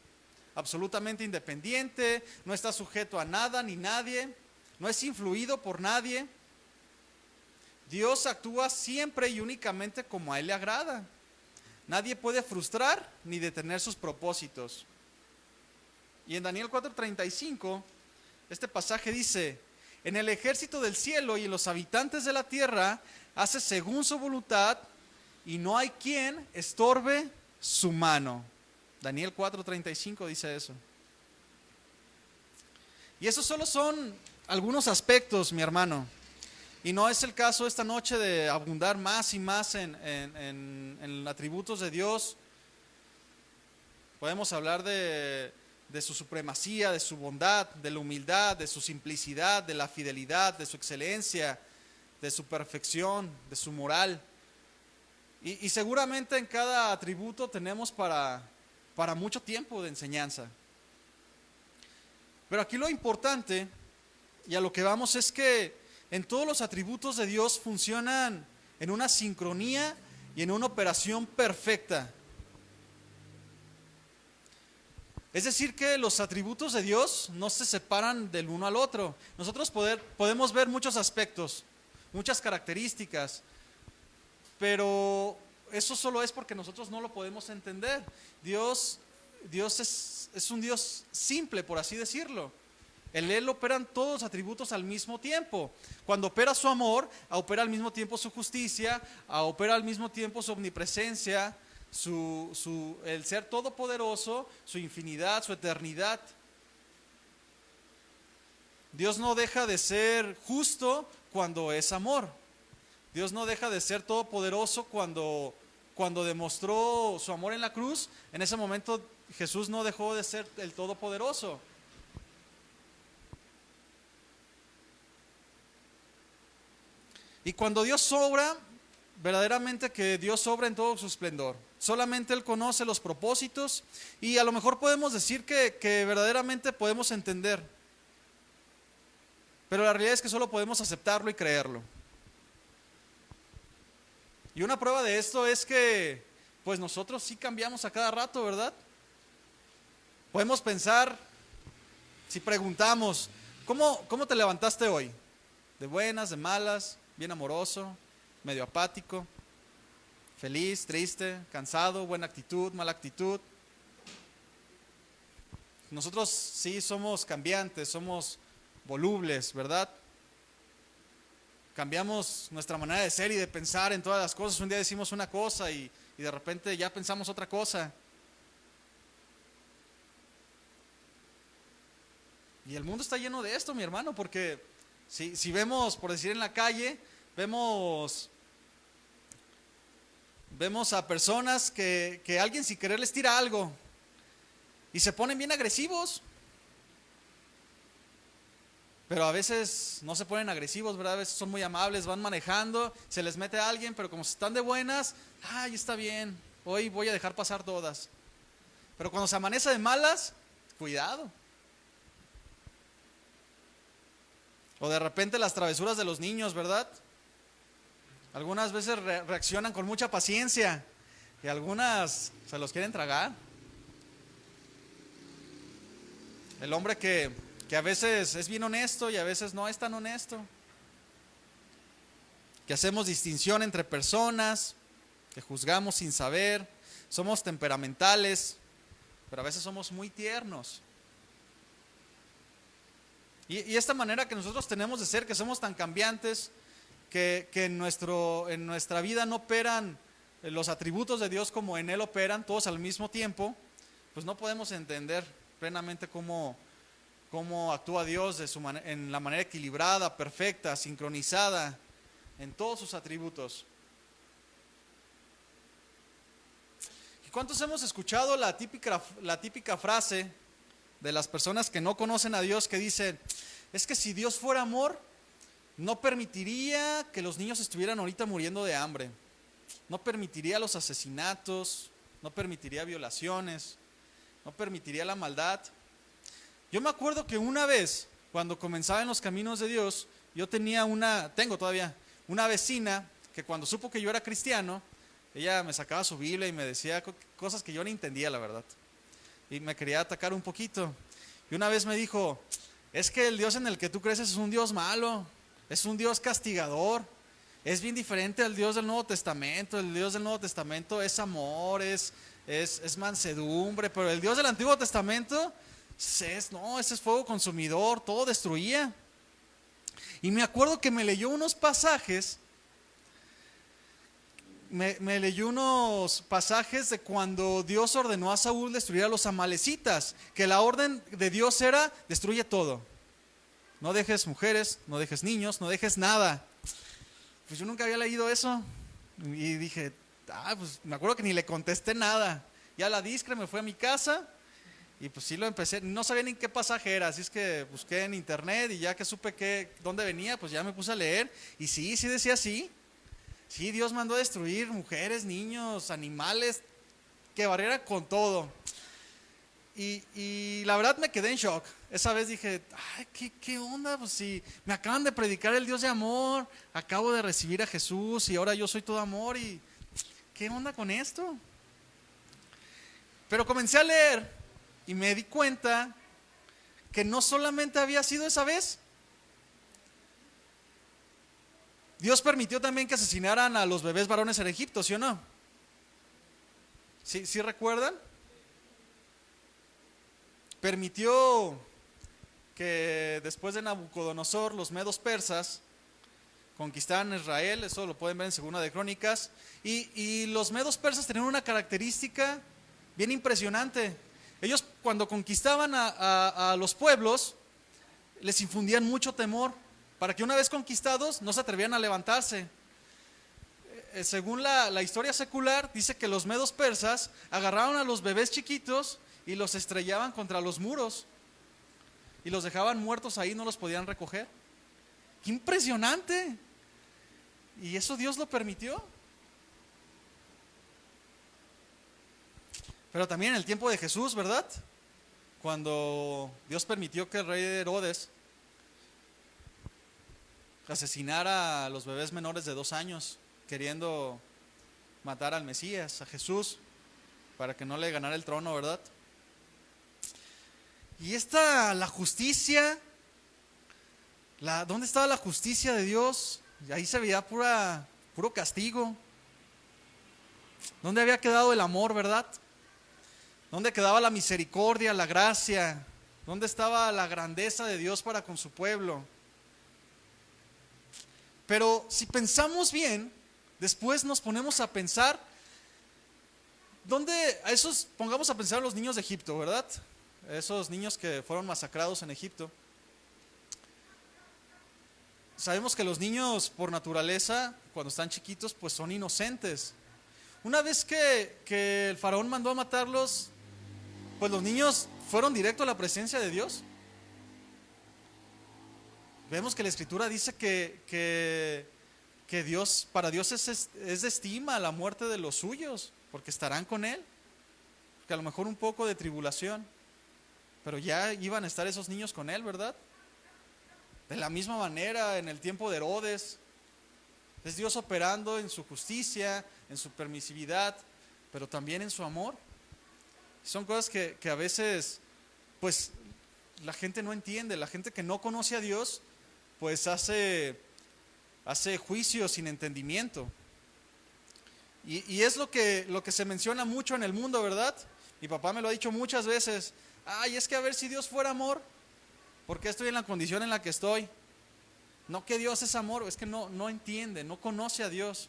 Absolutamente independiente, no está sujeto a nada ni nadie, no es influido por nadie. Dios actúa siempre y únicamente como a Él le agrada. Nadie puede frustrar ni detener sus propósitos. Y en Daniel 4:35, este pasaje dice: en el ejército del cielo y en los habitantes de la tierra hace según su voluntad, y no hay quien estorbe su mano. Daniel 4:35 dice eso. Y esos solo son algunos aspectos, mi hermano. Y no es el caso esta noche de abundar más y más en atributos de Dios. Podemos hablar de su supremacía, de su bondad, de la humildad, de su simplicidad, de la fidelidad, de su excelencia, de su perfección, de su moral. Y seguramente en cada atributo tenemos para mucho tiempo de enseñanza. Pero aquí lo importante y a lo que vamos es que en todos los atributos de Dios funcionan en una sincronía y en una operación perfecta. Es decir, que los atributos de Dios no se separan del uno al otro. Nosotros podemos ver muchos aspectos, muchas características, pero eso solo es porque nosotros no lo podemos entender. Dios es un Dios simple, por así decirlo. En Él operan todos los atributos al mismo tiempo. Cuando opera su amor, opera al mismo tiempo su justicia, opera al mismo tiempo su omnipresencia, el ser todopoderoso, su infinidad, su eternidad. Dios no deja de ser justo cuando es amor. Dios no deja de ser todopoderoso cuando demostró su amor en la cruz. En ese momento Jesús no dejó de ser el todopoderoso. Y cuando Dios obra, verdaderamente que Dios obra en todo su esplendor. Solamente Él conoce los propósitos y a lo mejor podemos decir que verdaderamente podemos entender. Pero la realidad es que solo podemos aceptarlo y creerlo. Y una prueba de esto es que pues nosotros sí cambiamos a cada rato, ¿verdad? Podemos pensar, si preguntamos, ¿cómo te levantaste hoy? ¿De buenas, de malas, bien amoroso, medio apático, feliz, triste, cansado, buena actitud, mala actitud? Nosotros sí somos cambiantes, somos volubles, ¿verdad? Cambiamos nuestra manera de ser y de pensar en todas las cosas. Un día decimos una cosa y de repente ya pensamos otra cosa. Y el mundo está lleno de esto, mi hermano, porque si vemos, por decir en la calle, vemos a personas que alguien sin querer les tira algo y se ponen bien agresivos. Pero a veces no se ponen agresivos, ¿verdad? A veces son muy amables, van manejando, se les mete a alguien, pero como están de buenas, ay, está bien, hoy voy a dejar pasar todas. Pero cuando se amanece de malas, cuidado. O de repente las travesuras de los niños, ¿verdad? Algunas veces reaccionan con mucha paciencia y algunas se los quieren tragar. El hombre que a veces es bien honesto y a veces no es tan honesto. Que hacemos distinción entre personas, que juzgamos sin saber, somos temperamentales, pero a veces somos muy tiernos. Y esta manera que nosotros tenemos de ser, que somos tan cambiantes, que en nuestra vida no operan los atributos de Dios como en Él operan, todos al mismo tiempo, pues no podemos entender plenamente cómo actúa Dios en la manera equilibrada, perfecta, sincronizada en todos sus atributos. ¿Y cuántos hemos escuchado la típica frase de las personas que no conocen a Dios que dicen: es que si Dios fuera amor, no permitiría que los niños estuvieran ahorita muriendo de hambre, no permitiría los asesinatos, no permitiría violaciones, no permitiría la maldad? Yo me acuerdo que una vez, cuando comenzaba en los caminos de Dios, yo tengo todavía una vecina que cuando supo que yo era cristiano, Ella me sacaba su Biblia y me decía cosas que yo no entendía, la verdad. Y me quería atacar un poquito. Y una vez me dijo, es que el Dios en el que tú crees es un Dios malo, es un Dios castigador, es bien diferente al Dios del Nuevo Testamento. El Dios del Nuevo Testamento es amor, es mansedumbre, pero el Dios del Antiguo Testamento no, ese es fuego consumidor, todo destruía. Y me acuerdo que me leyó unos pasajes. Me leyó unos pasajes de cuando Dios ordenó a Saúl destruir a los amalecitas, que la orden de Dios era: destruye todo, no dejes mujeres, no dejes niños, no dejes nada. Pues yo nunca había leído eso y dije, pues me acuerdo que ni le contesté nada. Ya la discre me fui a mi casa y pues sí lo empecé, no sabía ni qué pasaje era, así es que busqué en internet y ya que supe dónde venía, pues ya me puse a leer y sí decía así. Sí, Dios mandó a destruir mujeres, niños, animales, que barriera con todo. Y la verdad me quedé en shock. Esa vez dije, ¿qué onda? Pues si me acaban de predicar el Dios de amor, acabo de recibir a Jesús y ahora yo soy todo amor, y ¿qué onda con esto? Pero comencé a leer y me di cuenta que no solamente había sido esa vez. Dios permitió también que asesinaran a los bebés varones en Egipto, ¿sí o no? ¿Sí recuerdan? Permitió que después de Nabucodonosor, los medos persas conquistaran Israel. Eso lo pueden ver en Segunda de Crónicas. Y los medos persas tenían una característica bien impresionante. Ellos, cuando conquistaban a los pueblos, les infundían mucho temor, para que una vez conquistados no se atrevieran a levantarse. Según la historia secular, dice que los medos persas agarraron a los bebés chiquitos y los estrellaban contra los muros y los dejaban muertos ahí, no los podían recoger. ¡Qué impresionante! Y eso Dios lo permitió. Pero también en el tiempo de Jesús, ¿verdad? Cuando Dios permitió que el rey Herodes asesinara a los bebés menores de 2 años, queriendo matar al Mesías, a Jesús, para que no le ganara el trono, ¿verdad? Y la justicia, ¿dónde estaba la justicia de Dios? Ahí se veía puro castigo. ¿Dónde había quedado el amor, verdad? ¿Dónde quedaba la misericordia, la gracia? ¿Dónde estaba la grandeza de Dios para con su pueblo? Pero si pensamos bien, después nos ponemos a pensar, pongamos a pensar en los niños de Egipto, ¿verdad? Esos niños que fueron masacrados en Egipto. Sabemos que los niños por naturaleza, cuando están chiquitos, pues son inocentes. Una vez que el faraón mandó a matarlos, pues los niños fueron directo a la presencia de Dios. Vemos que la Escritura dice que para Dios es de estima la muerte de los suyos, porque estarán con Él. Que a lo mejor un poco de tribulación, pero ya iban a estar esos niños con Él, ¿verdad? De la misma manera en el tiempo de Herodes, es Dios operando en su justicia, en su permisividad, pero también en su amor. Son cosas que a veces, pues, la gente no entiende. La gente que no conoce a Dios, pues hace juicio sin entendimiento. Y es lo que se menciona mucho en el mundo, ¿verdad? Mi papá me lo ha dicho muchas veces. Es que a ver, si Dios fuera amor, ¿por qué estoy en la condición en la que estoy? No que Dios es amor, es que no entiende, no conoce a Dios.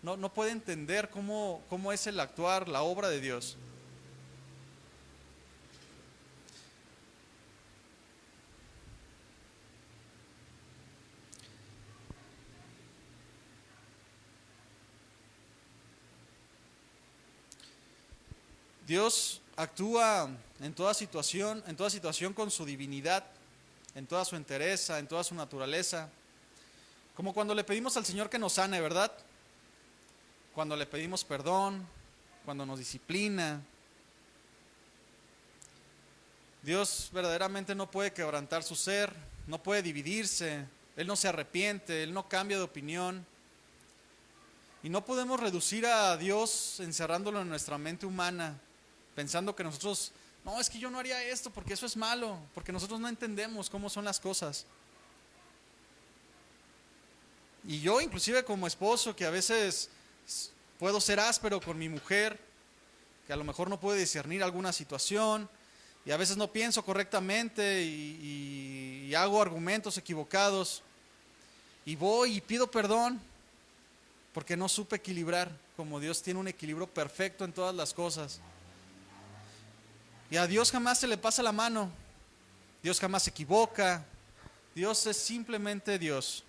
No puede entender cómo es el actuar, la obra de Dios. Dios actúa en toda situación con su divinidad, en toda su entereza, en toda su naturaleza. Como cuando le pedimos al Señor que nos sane, ¿verdad? Cuando le pedimos perdón, cuando nos disciplina. Dios verdaderamente no puede quebrantar su ser, no puede dividirse, Él no se arrepiente, Él no cambia de opinión. Y no podemos reducir a Dios encerrándolo en nuestra mente humana, pensando que nosotros, no, es que yo no haría esto porque eso es malo, porque nosotros no entendemos cómo son las cosas. Y yo inclusive como esposo, que a veces puedo ser áspero con mi mujer, que a lo mejor no puede discernir alguna situación, y a veces no pienso correctamente y hago argumentos equivocados, y voy y pido perdón, porque no supe equilibrar, como Dios tiene un equilibrio perfecto en todas las cosas. Y a Dios jamás se le pasa la mano, Dios jamás se equivoca, Dios es simplemente Dios.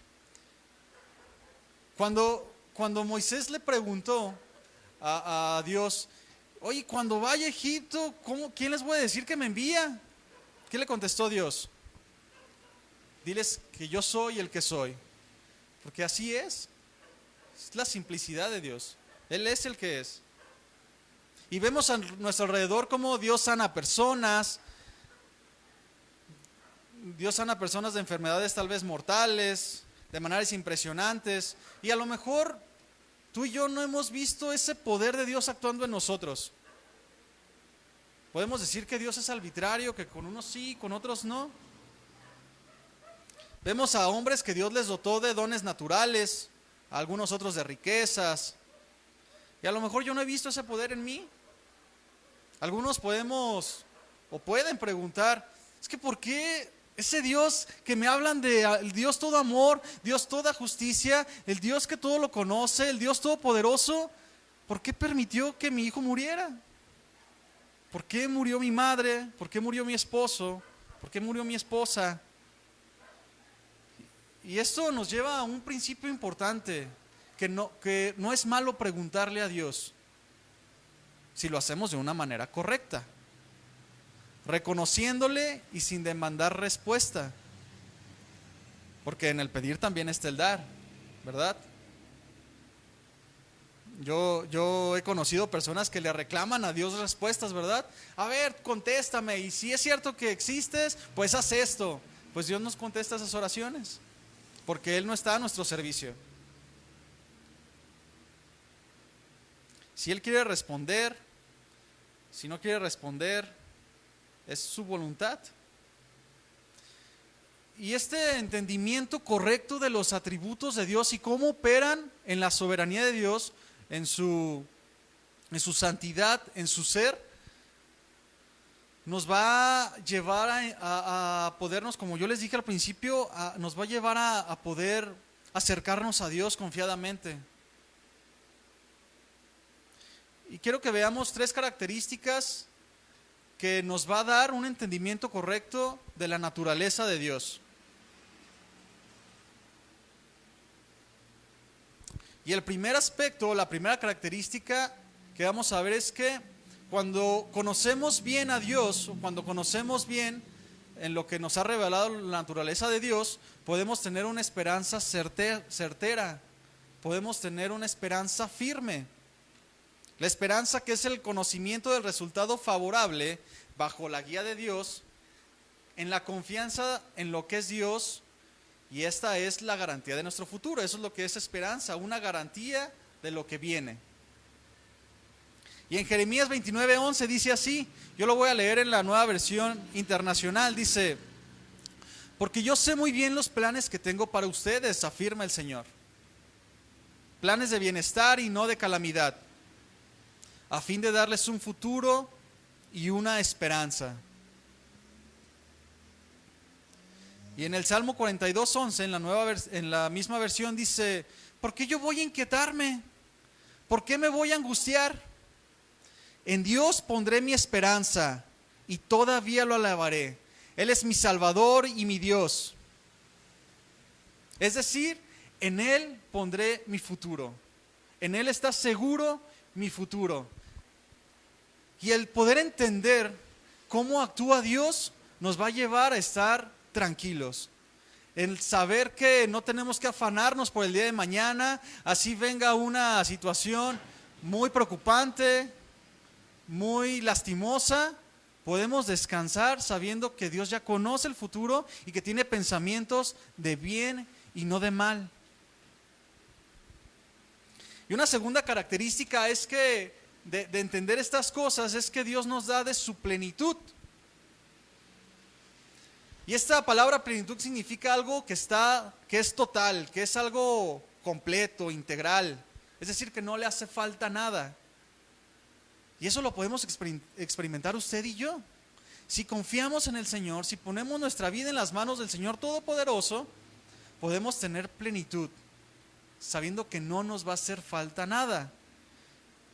Cuando Moisés le preguntó a Dios, oye, cuando vaya a Egipto, ¿quién les voy a decir que me envía? ¿Qué le contestó Dios? Diles que yo soy el que soy, porque así es la simplicidad de Dios, Él es el que es. Y vemos a nuestro alrededor cómo Dios sana personas, de enfermedades tal vez mortales, de maneras impresionantes, y a lo mejor tú y yo no hemos visto ese poder de Dios actuando en nosotros. Podemos decir que Dios es arbitrario, que con unos sí, con otros no. Vemos a hombres que Dios les dotó de dones naturales, a algunos otros de riquezas, y a lo mejor yo no he visto ese poder en mí. Algunos podemos o pueden preguntar, es que ¿por qué ese Dios que me hablan de el Dios todo amor, Dios toda justicia, el Dios que todo lo conoce, el Dios todopoderoso, ¿por qué permitió que mi hijo muriera? ¿Por qué murió mi madre? ¿Por qué murió mi esposo? ¿Por qué murió mi esposa? Y esto nos lleva a un principio importante, que no es malo preguntarle a Dios, si lo hacemos de una manera correcta, reconociéndole y sin demandar respuesta, porque en el pedir también está el dar, ¿verdad? Yo he conocido personas que le reclaman a Dios respuestas, ¿verdad? A ver, contéstame, y si es cierto que existes, pues haz esto. Pues Dios nos contesta esas oraciones, porque Él no está a nuestro servicio. Si Él quiere responder, si no quiere responder, es su voluntad. Y este entendimiento correcto de los atributos de Dios y cómo operan en la soberanía de Dios, en su santidad, en su ser, nos va a llevar a podernos, como yo les dije al principio, nos va a llevar a poder acercarnos a Dios confiadamente. Y quiero que veamos 3 características que nos va a dar un entendimiento correcto de la naturaleza de Dios. Y el primer aspecto, la primera característica que vamos a ver es que cuando conocemos bien a Dios, o cuando conocemos bien en lo que nos ha revelado la naturaleza de Dios, podemos tener una esperanza certera, podemos tener una esperanza firme. La esperanza, que es el conocimiento del resultado favorable bajo la guía de Dios, en la confianza en lo que es Dios, y esta es la garantía de nuestro futuro. Eso es lo que es esperanza, una garantía de lo que viene. Y en Jeremías 29:11 dice así, yo lo voy a leer en la Nueva Versión Internacional, dice: porque yo sé muy bien los planes que tengo para ustedes, afirma el Señor, planes de bienestar y no de calamidad, a fin de darles un futuro y una esperanza. Y en el Salmo 42:11, en la misma versión, dice: ¿por qué yo voy a inquietarme? ¿Por qué me voy a angustiar? En Dios pondré mi esperanza y todavía lo alabaré. Él es mi Salvador y mi Dios. Es decir, en Él pondré mi futuro. En Él está seguro mi futuro. Y el poder entender cómo actúa Dios nos va a llevar a estar tranquilos. El saber que no tenemos que afanarnos por el día de mañana, así venga una situación muy preocupante, muy lastimosa, podemos descansar sabiendo que Dios ya conoce el futuro y que tiene pensamientos de bien y no de mal. Y una segunda característica es que de entender estas cosas es que Dios nos da de su plenitud. Y esta palabra plenitud significa algo que es total, que es algo completo, integral. Es decir, que no le hace falta nada. Y eso lo podemos experimentar usted y yo. Si confiamos en el Señor, si ponemos nuestra vida en las manos del Señor Todopoderoso, podemos tener plenitud, sabiendo que no nos va a hacer falta nada.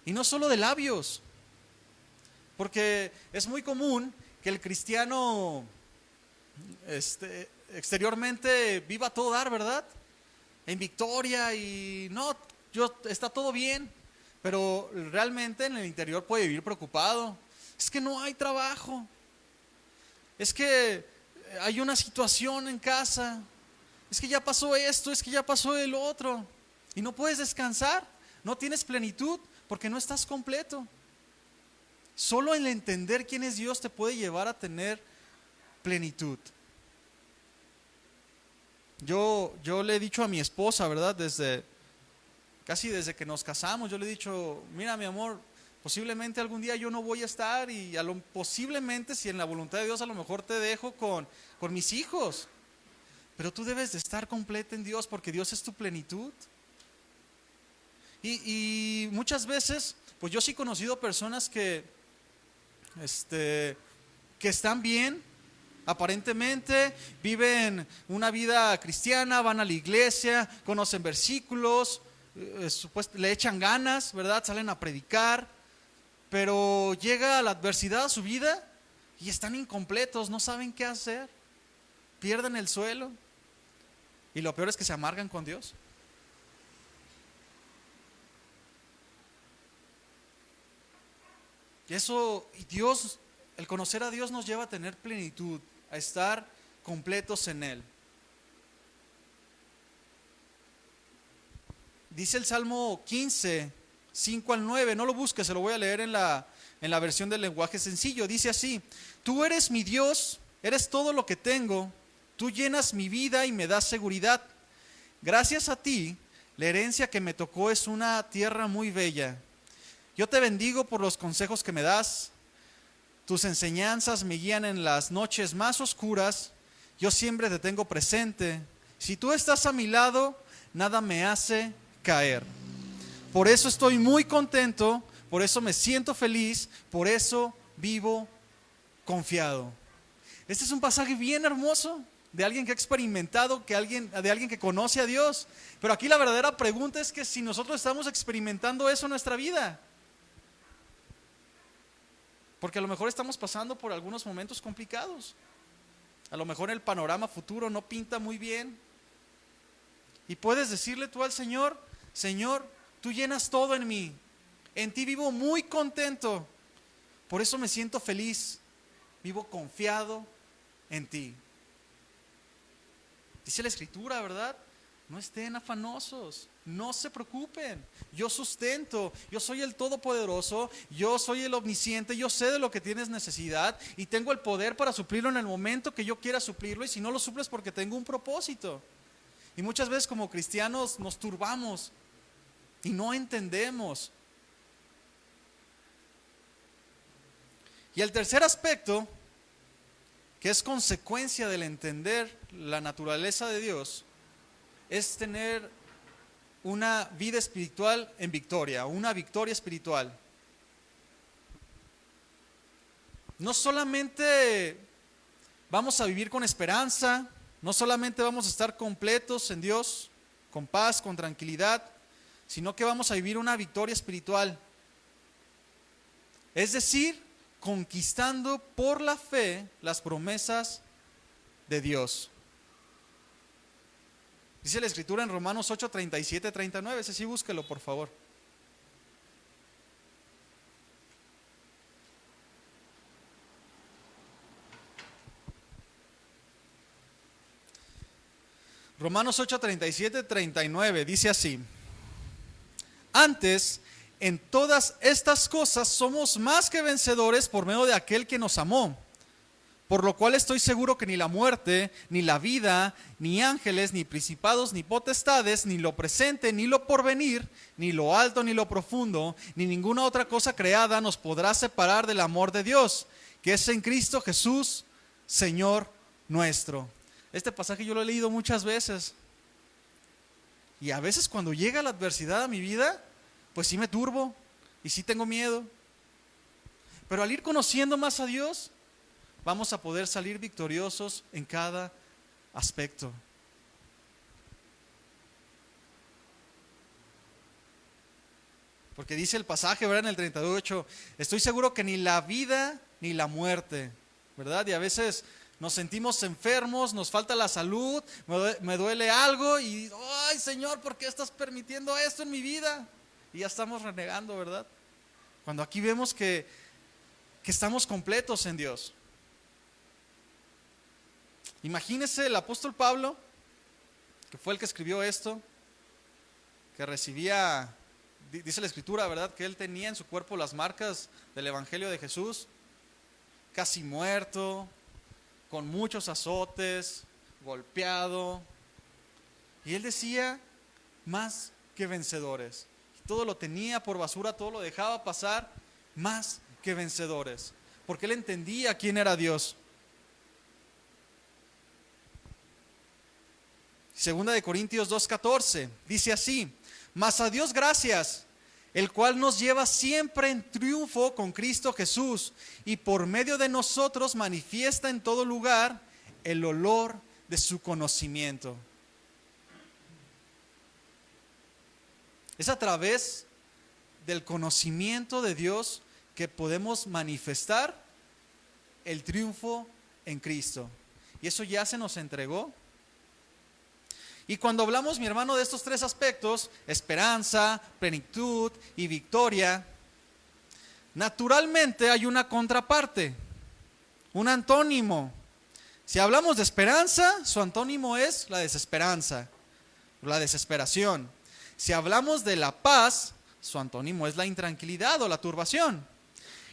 Y no solo de labios, porque es muy común que el cristiano exteriormente viva a todo dar, ¿verdad? En victoria y no, está todo bien, pero realmente en el interior puede vivir preocupado. Es que no hay trabajo, es que hay una situación en casa, es que ya pasó esto, es que ya pasó el otro, y no puedes descansar, no tienes plenitud porque no estás completo. Solo el entender quién es Dios te puede llevar a tener plenitud. Yo le he dicho a mi esposa, ¿verdad? Casi desde que nos casamos, yo le he dicho, mira mi amor, posiblemente algún día yo no voy a estar y posiblemente si en la voluntad de Dios a lo mejor te dejo con mis hijos, pero tú debes de estar completa en Dios porque Dios es tu plenitud. Y muchas veces, pues yo sí he conocido personas que están bien, aparentemente viven una vida cristiana, van a la iglesia, conocen versículos, le echan ganas, ¿verdad? Salen a predicar, pero llega la adversidad a su vida y están incompletos, no saben qué hacer, pierden el suelo y lo peor es que se amargan con Dios. Y Dios, el conocer a Dios nos lleva a tener plenitud, a estar completos en Él. Dice el Salmo 15, 5 al 9, no lo busques, se lo voy a leer en la versión del lenguaje sencillo. Dice así: tú eres mi Dios, eres todo lo que tengo, tú llenas mi vida y me das seguridad. Gracias a ti, la herencia que me tocó es una tierra muy bella. Yo te bendigo por los consejos que me das, tus enseñanzas me guían en las noches más oscuras, yo siempre te tengo presente. Si tú estás a mi lado, nada me hace caer. Por eso estoy muy contento, por eso me siento feliz, por eso vivo confiado. Este es un pasaje bien hermoso de alguien que ha experimentado, de alguien que conoce a Dios. Pero aquí la verdadera pregunta es que si nosotros estamos experimentando eso en nuestra vida. Porque a lo mejor estamos pasando por algunos momentos complicados. A lo mejor el panorama futuro no pinta muy bien. Y puedes decirle tú al Señor: Señor, tú llenas todo en mí. En ti vivo muy contento. Por eso me siento feliz. Vivo confiado en ti. Dice la Escritura, ¿verdad? No estén afanosos, no se preocupen. Yo sustento, yo soy el Todopoderoso, yo soy el Omnisciente, yo sé de lo que tienes necesidad y tengo el poder para suplirlo en el momento que yo quiera suplirlo, y si no lo suples porque tengo un propósito. Y muchas veces como cristianos nos turbamos y no entendemos. Y el tercer aspecto, que es consecuencia del entender la naturaleza de Dios, es tener una vida espiritual en victoria, una victoria espiritual. No solamente vamos a vivir con esperanza, no solamente vamos a estar completos en Dios, con paz, con tranquilidad, sino que vamos a vivir una victoria espiritual. Es decir, conquistando por la fe las promesas de Dios. Dice la Escritura en Romanos 8, 37, 39. Ese sí, búsquelo por favor. Romanos 8, 37, 39. Dice así: antes, en todas estas cosas somos más que vencedores por medio de aquel que nos amó. Por lo cual estoy seguro que ni la muerte, ni la vida, ni ángeles, ni principados, ni potestades, ni lo presente, ni lo porvenir, ni lo alto, ni lo profundo, ni ninguna otra cosa creada nos podrá separar del amor de Dios, que es en Cristo Jesús, Señor nuestro. Este pasaje yo lo he leído muchas veces. Y a veces cuando llega la adversidad a mi vida, pues sí me turbo y sí tengo miedo. Pero al ir conociendo más a Dios, vamos a poder salir victoriosos en cada aspecto. Porque dice el pasaje, ¿verdad? En el 38, estoy seguro que ni la vida ni la muerte, ¿verdad? Y a veces nos sentimos enfermos, nos falta la salud, me duele algo y, ay Señor, ¿por qué estás permitiendo esto en mi vida? Y ya estamos renegando, ¿verdad? Cuando aquí vemos que estamos completos en Dios. Imagínese el apóstol Pablo, que fue el que escribió esto, que recibía, dice la escritura, ¿verdad? Que él tenía en su cuerpo las marcas del evangelio de Jesús, casi muerto, con muchos azotes, golpeado. Y él decía, más que vencedores. Todo lo tenía por basura, todo lo dejaba pasar, más que vencedores. Porque él entendía quién era Dios. Segunda de Corintios 2:14, dice así, mas a Dios gracias, el cual nos lleva siempre en triunfo con Cristo Jesús, y por medio de nosotros manifiesta en todo lugar el olor de su conocimiento. Es a través del conocimiento de Dios que podemos manifestar el triunfo en Cristo. Y eso ya se nos entregó. Y cuando hablamos, mi hermano, de estos tres aspectos, esperanza, plenitud y victoria, naturalmente hay una contraparte, un antónimo. Si hablamos de esperanza, su antónimo es la desesperanza, la desesperación. Si hablamos de la paz, su antónimo es la intranquilidad o la turbación.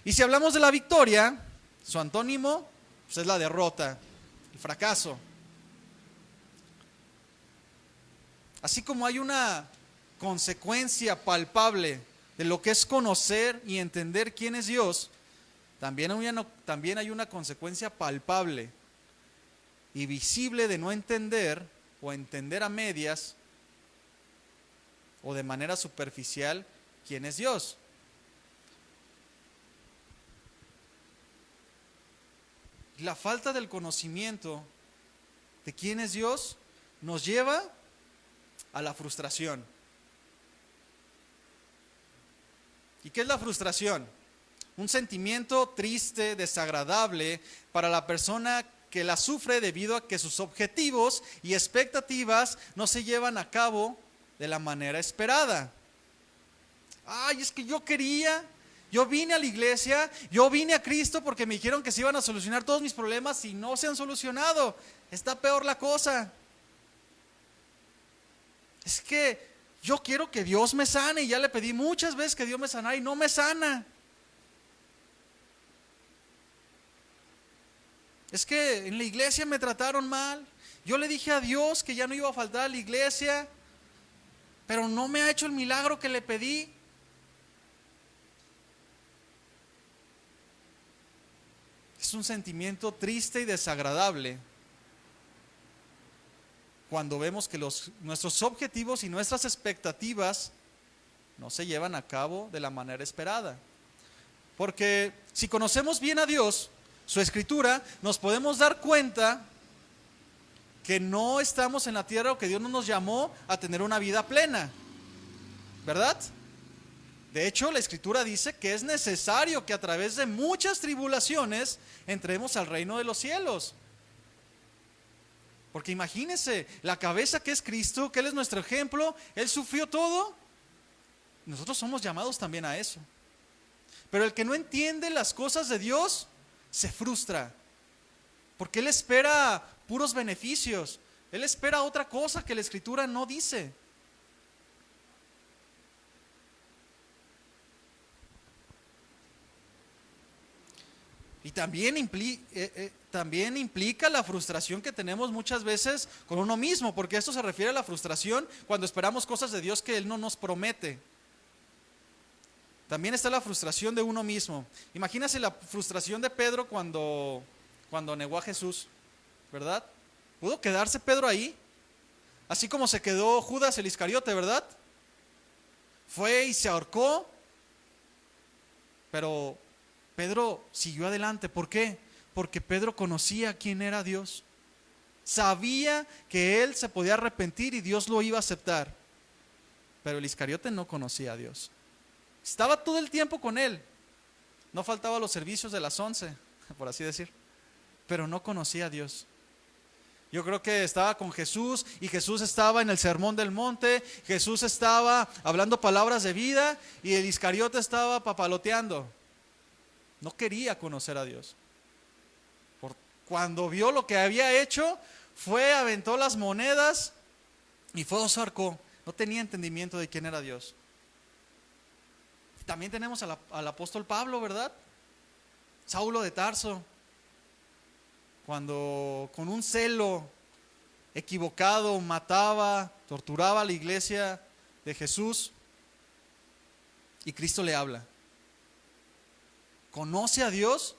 Y si hablamos de la victoria, su antónimo pues, es la derrota, el fracaso. Así como hay una consecuencia palpable de lo que es conocer y entender quién es Dios, también hay una consecuencia palpable y visible de no entender o entender a medias o de manera superficial quién es Dios. La falta del conocimiento de quién es Dios nos lleva a la frustración. ¿Y qué es la frustración? Un sentimiento triste, desagradable para la persona que la sufre debido a que sus objetivos y expectativas no se llevan a cabo de la manera esperada. Ay, es que yo vine a la iglesia, yo vine a Cristo porque me dijeron que se iban a solucionar todos mis problemas y no se han solucionado. Está peor la cosa. Es que yo quiero que Dios me sane y ya le pedí muchas veces que Dios me sanara y no me sana. Es que en la iglesia me trataron mal. Yo le dije a Dios que ya no iba a faltar a la iglesia, pero no me ha hecho el milagro que le pedí. Es un sentimiento triste y desagradable cuando vemos que nuestros objetivos y nuestras expectativas no se llevan a cabo de la manera esperada. Porque si conocemos bien a Dios, su escritura, nos podemos dar cuenta que no estamos en la tierra o que Dios no nos llamó a tener una vida plena, ¿verdad? De hecho, la escritura dice que es necesario que a través de muchas tribulaciones entremos al reino de los cielos. Porque imagínense, la cabeza que es Cristo, que Él es nuestro ejemplo, Él sufrió todo. Nosotros somos llamados también a eso. Pero el que no entiende las cosas de Dios, se frustra. Porque Él espera puros beneficios. Él espera otra cosa que la escritura no dice. Y también implica la frustración que tenemos muchas veces con uno mismo, porque esto se refiere a la frustración cuando esperamos cosas de Dios que Él no nos promete. También está la frustración de uno mismo. Imagínase la frustración de Pedro cuando negó a Jesús, ¿verdad? ¿Pudo quedarse Pedro ahí? Así como se quedó Judas el Iscariote, ¿verdad? Fue y se ahorcó, pero Pedro siguió adelante. ¿Por qué? Porque Pedro conocía quién era Dios. Sabía que él se podía arrepentir y Dios lo iba a aceptar. Pero el Iscariote no conocía a Dios. Estaba todo el tiempo con él. No faltaba los servicios de las 11, por así decir. Pero no conocía a Dios. Yo creo que estaba con Jesús y Jesús estaba en el sermón del monte. Jesús estaba hablando palabras de vida y el Iscariote estaba papaloteando. No quería conocer a Dios. Cuando vio lo que había hecho, aventó las monedas y fue se ahorcó. No tenía entendimiento de quién era Dios. También tenemos al apóstol Pablo, ¿verdad? Saulo de Tarso. Cuando con un celo equivocado mataba, torturaba a la iglesia de Jesús y Cristo le habla. Conoce a Dios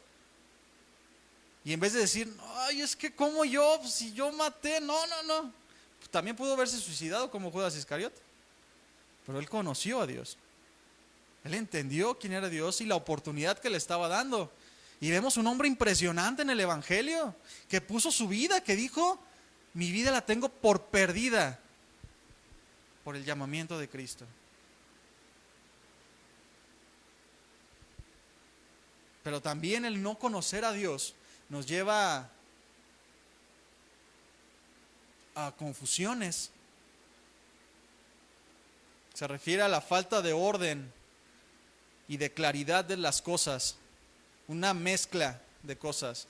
y en vez de decir, ay, es que como yo, si yo maté, no. También pudo haberse suicidado como Judas Iscariote, pero él conoció a Dios. Él entendió quién era Dios y la oportunidad que le estaba dando. Y vemos un hombre impresionante en el Evangelio, que puso su vida, que dijo, mi vida la tengo por perdida, por el llamamiento de Cristo. Pero también el no conocer a Dios nos lleva a confusiones. Se refiere a la falta de orden y de claridad de las cosas, una mezcla de cosas.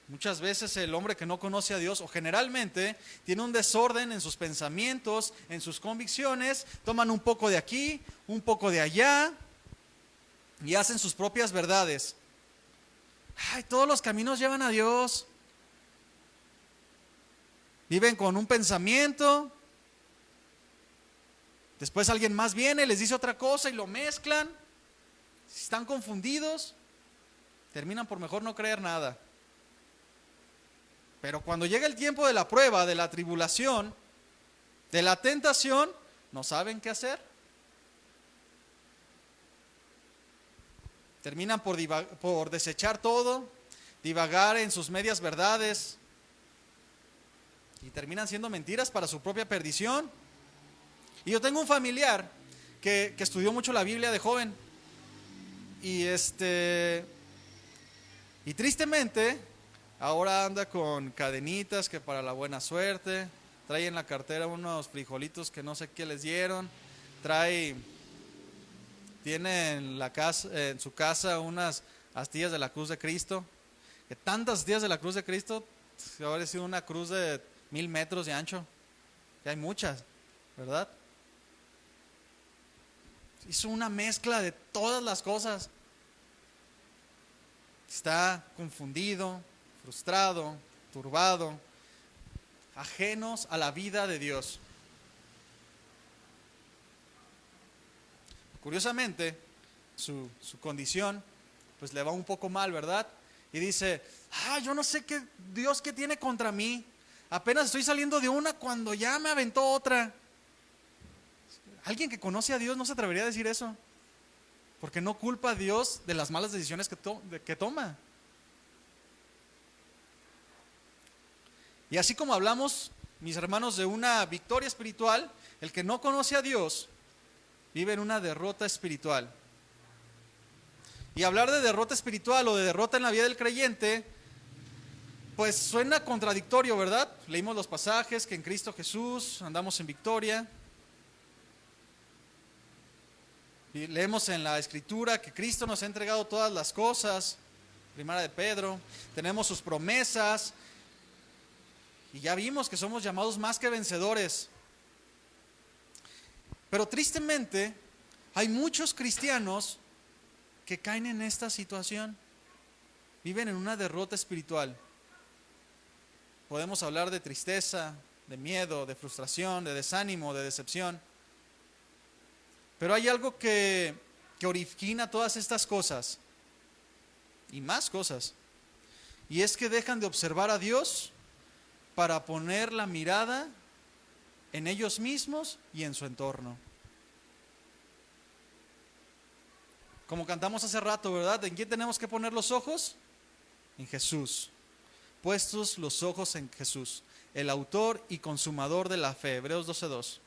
Muchas veces el hombre que no conoce a Dios, o generalmente, tiene un desorden en sus pensamientos, en sus convicciones, toman un poco de aquí, un poco de allá, y hacen sus propias verdades. Ay, todos los caminos llevan a Dios. Viven con un pensamiento, después alguien más viene, les dice otra cosa y lo mezclan. Si están confundidos, terminan por mejor no creer nada. Pero cuando llega el tiempo de la prueba, de la tribulación, de la tentación, no saben qué hacer. Terminan por desechar todo, divagar en sus medias verdades y terminan siendo mentiras para su propia perdición. Y yo tengo un familiar que estudió mucho la Biblia de joven y tristemente ahora anda con cadenitas que para la buena suerte, trae en la cartera unos frijolitos que no sé qué les dieron, tiene en su casa unas astillas de la cruz de Cristo, que tantas astillas de la cruz de Cristo, habría sido una cruz de 1000 metros de ancho, que hay muchas, ¿verdad? Hizo una mezcla de todas las cosas. Está confundido, frustrado, turbado, ajenos a la vida de Dios. Curiosamente, su condición pues le va un poco mal, ¿verdad? Y dice, yo no sé qué Dios qué tiene contra mí. Apenas estoy saliendo de una cuando ya me aventó otra. Alguien que conoce a Dios no se atrevería a decir eso, porque no culpa a Dios de las malas decisiones que toma. Y así como hablamos, mis hermanos, de una victoria espiritual, el que no conoce a Dios vive en una derrota espiritual. Y hablar de derrota espiritual o de derrota en la vida del creyente, pues suena contradictorio, ¿verdad? Leímos los pasajes que en Cristo Jesús andamos en victoria. Y leemos en la Escritura que Cristo nos ha entregado todas las cosas, Primera de Pedro, tenemos sus promesas y ya vimos que somos llamados más que vencedores. Pero tristemente hay muchos cristianos que caen en esta situación. viven en una derrota espiritual. Podemos hablar de tristeza, de miedo, de frustración, de desánimo, de decepción. Pero hay algo que origina todas estas cosas y más cosas. Y es que dejan de observar a Dios para poner la mirada en ellos mismos y en su entorno. Como cantamos hace rato, ¿verdad? ¿En quién tenemos que poner los ojos? En Jesús. Puestos los ojos en Jesús, el autor y consumador de la fe. Hebreos 12:2.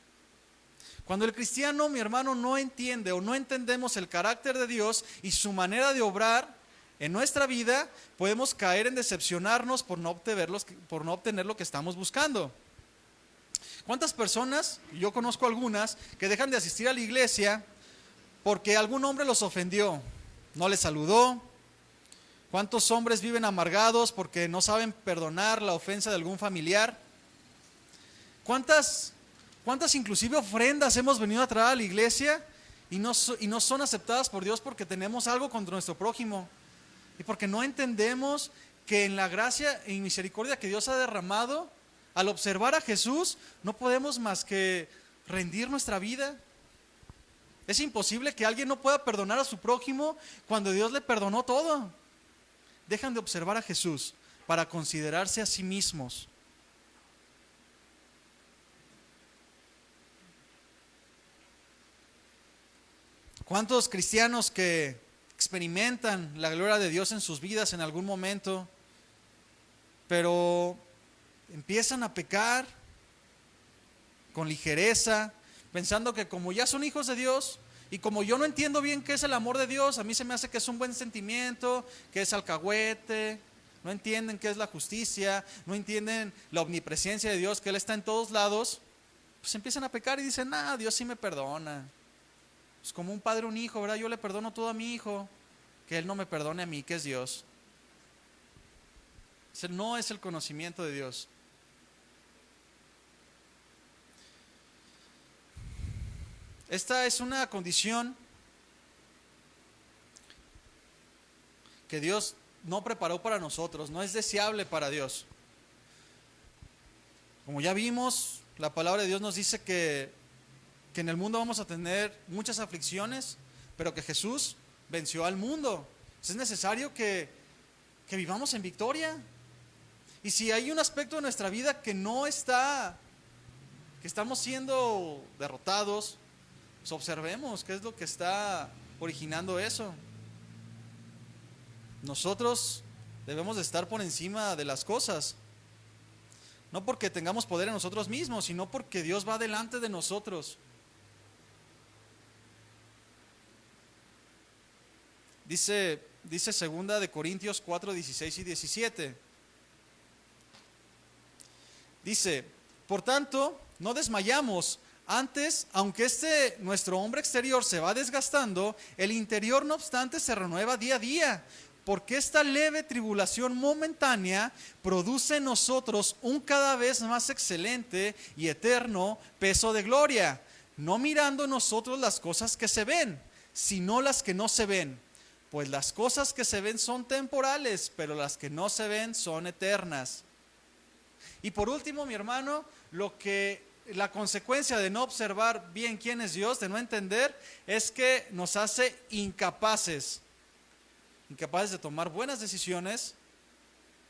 Cuando el cristiano, mi hermano, no entiende o no entendemos el carácter de Dios y su manera de obrar en nuestra vida, podemos caer en decepcionarnos por no obtener lo que estamos buscando. ¿Cuántas personas, y yo conozco algunas, que dejan de asistir a la iglesia porque algún hombre los ofendió, no les saludó? ¿Cuántos hombres viven amargados porque no saben perdonar la ofensa de algún familiar? ¿Cuántas inclusive ofrendas hemos venido a traer a la iglesia y no son aceptadas por Dios porque tenemos algo contra nuestro prójimo? Y porque no entendemos que en la gracia y misericordia que Dios ha derramado, al observar a Jesús, no podemos más que rendir nuestra vida. Es imposible que alguien no pueda perdonar a su prójimo cuando Dios le perdonó todo. Dejan de observar a Jesús para considerarse a sí mismos. ¿Cuántos cristianos que experimentan la gloria de Dios en sus vidas en algún momento, pero empiezan a pecar con ligereza, pensando que como ya son hijos de Dios y como yo no entiendo bien qué es el amor de Dios, a mí se me hace que es un buen sentimiento, que es alcahuete, no entienden qué es la justicia, no entienden la omnipresencia de Dios, que Él está en todos lados, pues empiezan a pecar y dicen, Dios sí me perdona. Es como un padre a un hijo, ¿verdad? Yo le perdono todo a mi hijo, que Él no me perdone a mí, que es Dios. Ese no es el conocimiento de Dios. Esta es una condición que Dios no preparó para nosotros, no es deseable para Dios. Como ya vimos, la palabra de Dios nos dice que en el mundo vamos a tener muchas aflicciones, pero que Jesús venció al mundo. Es necesario que vivamos en victoria. Y si hay un aspecto de nuestra vida que estamos siendo derrotados, pues observemos qué es lo que está originando eso. Nosotros debemos de estar por encima de las cosas, no porque tengamos poder en nosotros mismos, sino porque Dios va delante de nosotros. Dice 2 de Corintios 4, 16 y 17. Dice, por tanto, no desmayamos. Antes, aunque nuestro hombre exterior se va desgastando, el interior no obstante se renueva día a día, porque esta leve tribulación momentánea produce en nosotros un cada vez más excelente y eterno peso de gloria, no mirando nosotros las cosas que se ven, sino las que no se ven. Pues las cosas que se ven son temporales, pero las que no se ven son eternas. Y por último, mi hermano, la consecuencia de no observar bien quién es Dios, de no entender, es que nos hace incapaces de tomar buenas decisiones,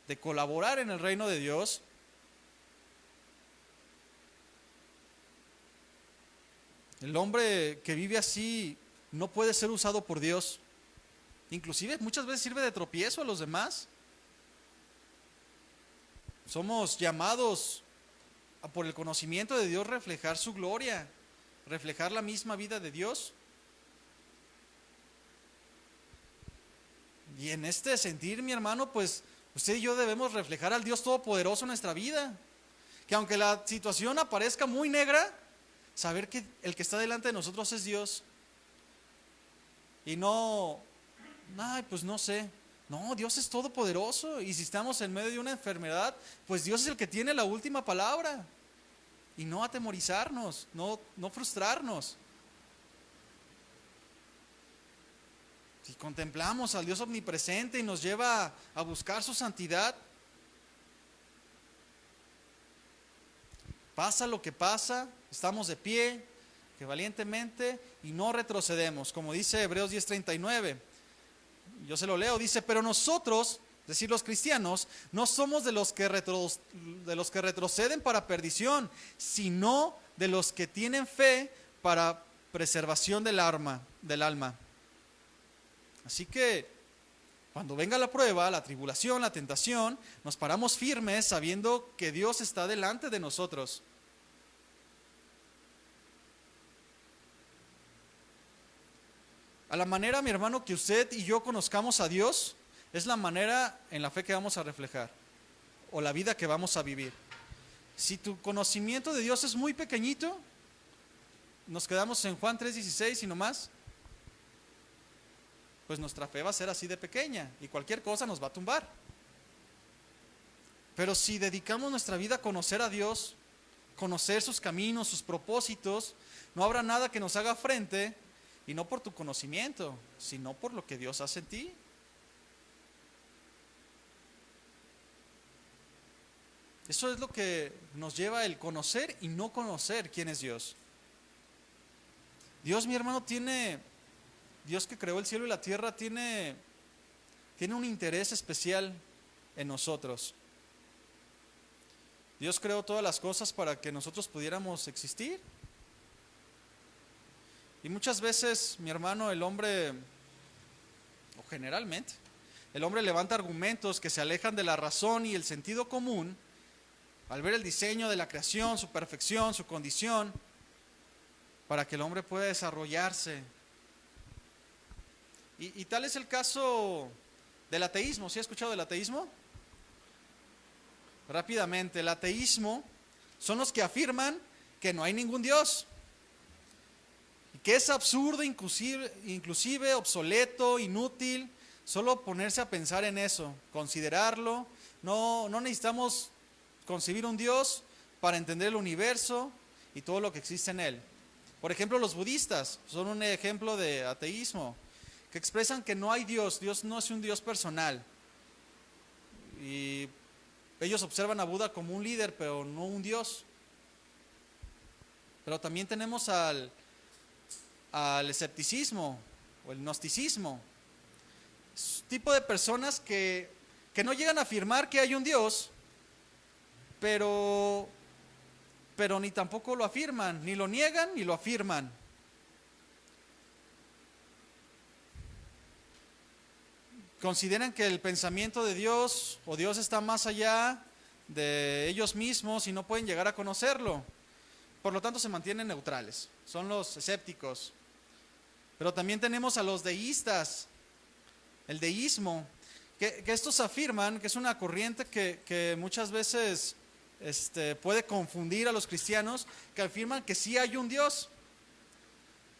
de colaborar en el reino de Dios. El hombre que vive así no puede ser usado por Dios. Inclusive muchas veces sirve de tropiezo a los demás. Somos llamados a, por el conocimiento de Dios, reflejar su gloria, reflejar la misma vida de Dios. Y en este sentir, mi hermano, pues usted y yo debemos reflejar al Dios Todopoderoso en nuestra vida. Que aunque la situación aparezca muy negra, saber que el que está delante de nosotros es Dios. Y pues no sé. No, Dios es todopoderoso. Y si estamos en medio de una enfermedad, pues Dios es el que tiene la última palabra. Y no atemorizarnos, no frustrarnos. Si contemplamos al Dios omnipresente y nos lleva a buscar su santidad, pasa lo que pasa, estamos de pie, que valientemente, y no retrocedemos, como dice Hebreos 10:39. Yo se lo leo, dice: pero nosotros, es decir, los cristianos, no somos de los que retroceden para perdición, sino de los que tienen fe para preservación del alma. Así que cuando venga la prueba, la tribulación, la tentación, nos paramos firmes sabiendo que Dios está delante de nosotros. A la manera, mi hermano, que usted y yo conozcamos a Dios, es la manera en la fe que vamos a reflejar, o la vida que vamos a vivir. Si tu conocimiento de Dios es muy pequeñito, nos quedamos en Juan 3:16 y no más, pues nuestra fe va a ser así de pequeña y cualquier cosa nos va a tumbar. Pero si dedicamos nuestra vida a conocer a Dios, conocer sus caminos, sus propósitos, no habrá nada que nos haga frente, y no por tu conocimiento, sino por lo que Dios hace en ti. Eso es lo que nos lleva el conocer y no conocer quién es Dios. Dios, mi hermano, Dios que creó el cielo y la tierra, tiene un interés especial en nosotros. Dios creó todas las cosas para que nosotros pudiéramos existir. Y muchas veces, mi hermano, el hombre, o generalmente, el hombre levanta argumentos que se alejan de la razón y el sentido común al ver el diseño de la creación, su perfección, su condición, para que el hombre pueda desarrollarse. Y tal es el caso del ateísmo. ¿Sí ha escuchado del ateísmo? Rápidamente, el ateísmo son los que afirman que no hay ningún Dios, que es absurdo, inclusive obsoleto, inútil, solo ponerse a pensar en eso, considerarlo. No necesitamos concebir un Dios para entender el universo y todo lo que existe en él. Por ejemplo, los budistas son un ejemplo de ateísmo, que expresan que no hay Dios, Dios no es un Dios personal. Y ellos observan a Buda como un líder, pero no un Dios. Pero también tenemos al escepticismo o el gnosticismo. Es un tipo de personas que no llegan a afirmar que hay un Dios, pero ni tampoco lo afirman, ni lo niegan ni lo afirman. Consideran que el pensamiento de Dios o Dios está más allá de ellos mismos y no pueden llegar a conocerlo. Por lo tanto, se mantienen neutrales. Son los escépticos. Pero también tenemos a los deístas, el deísmo, que estos afirman que es una corriente que muchas veces puede confundir a los cristianos, que afirman que sí hay un Dios,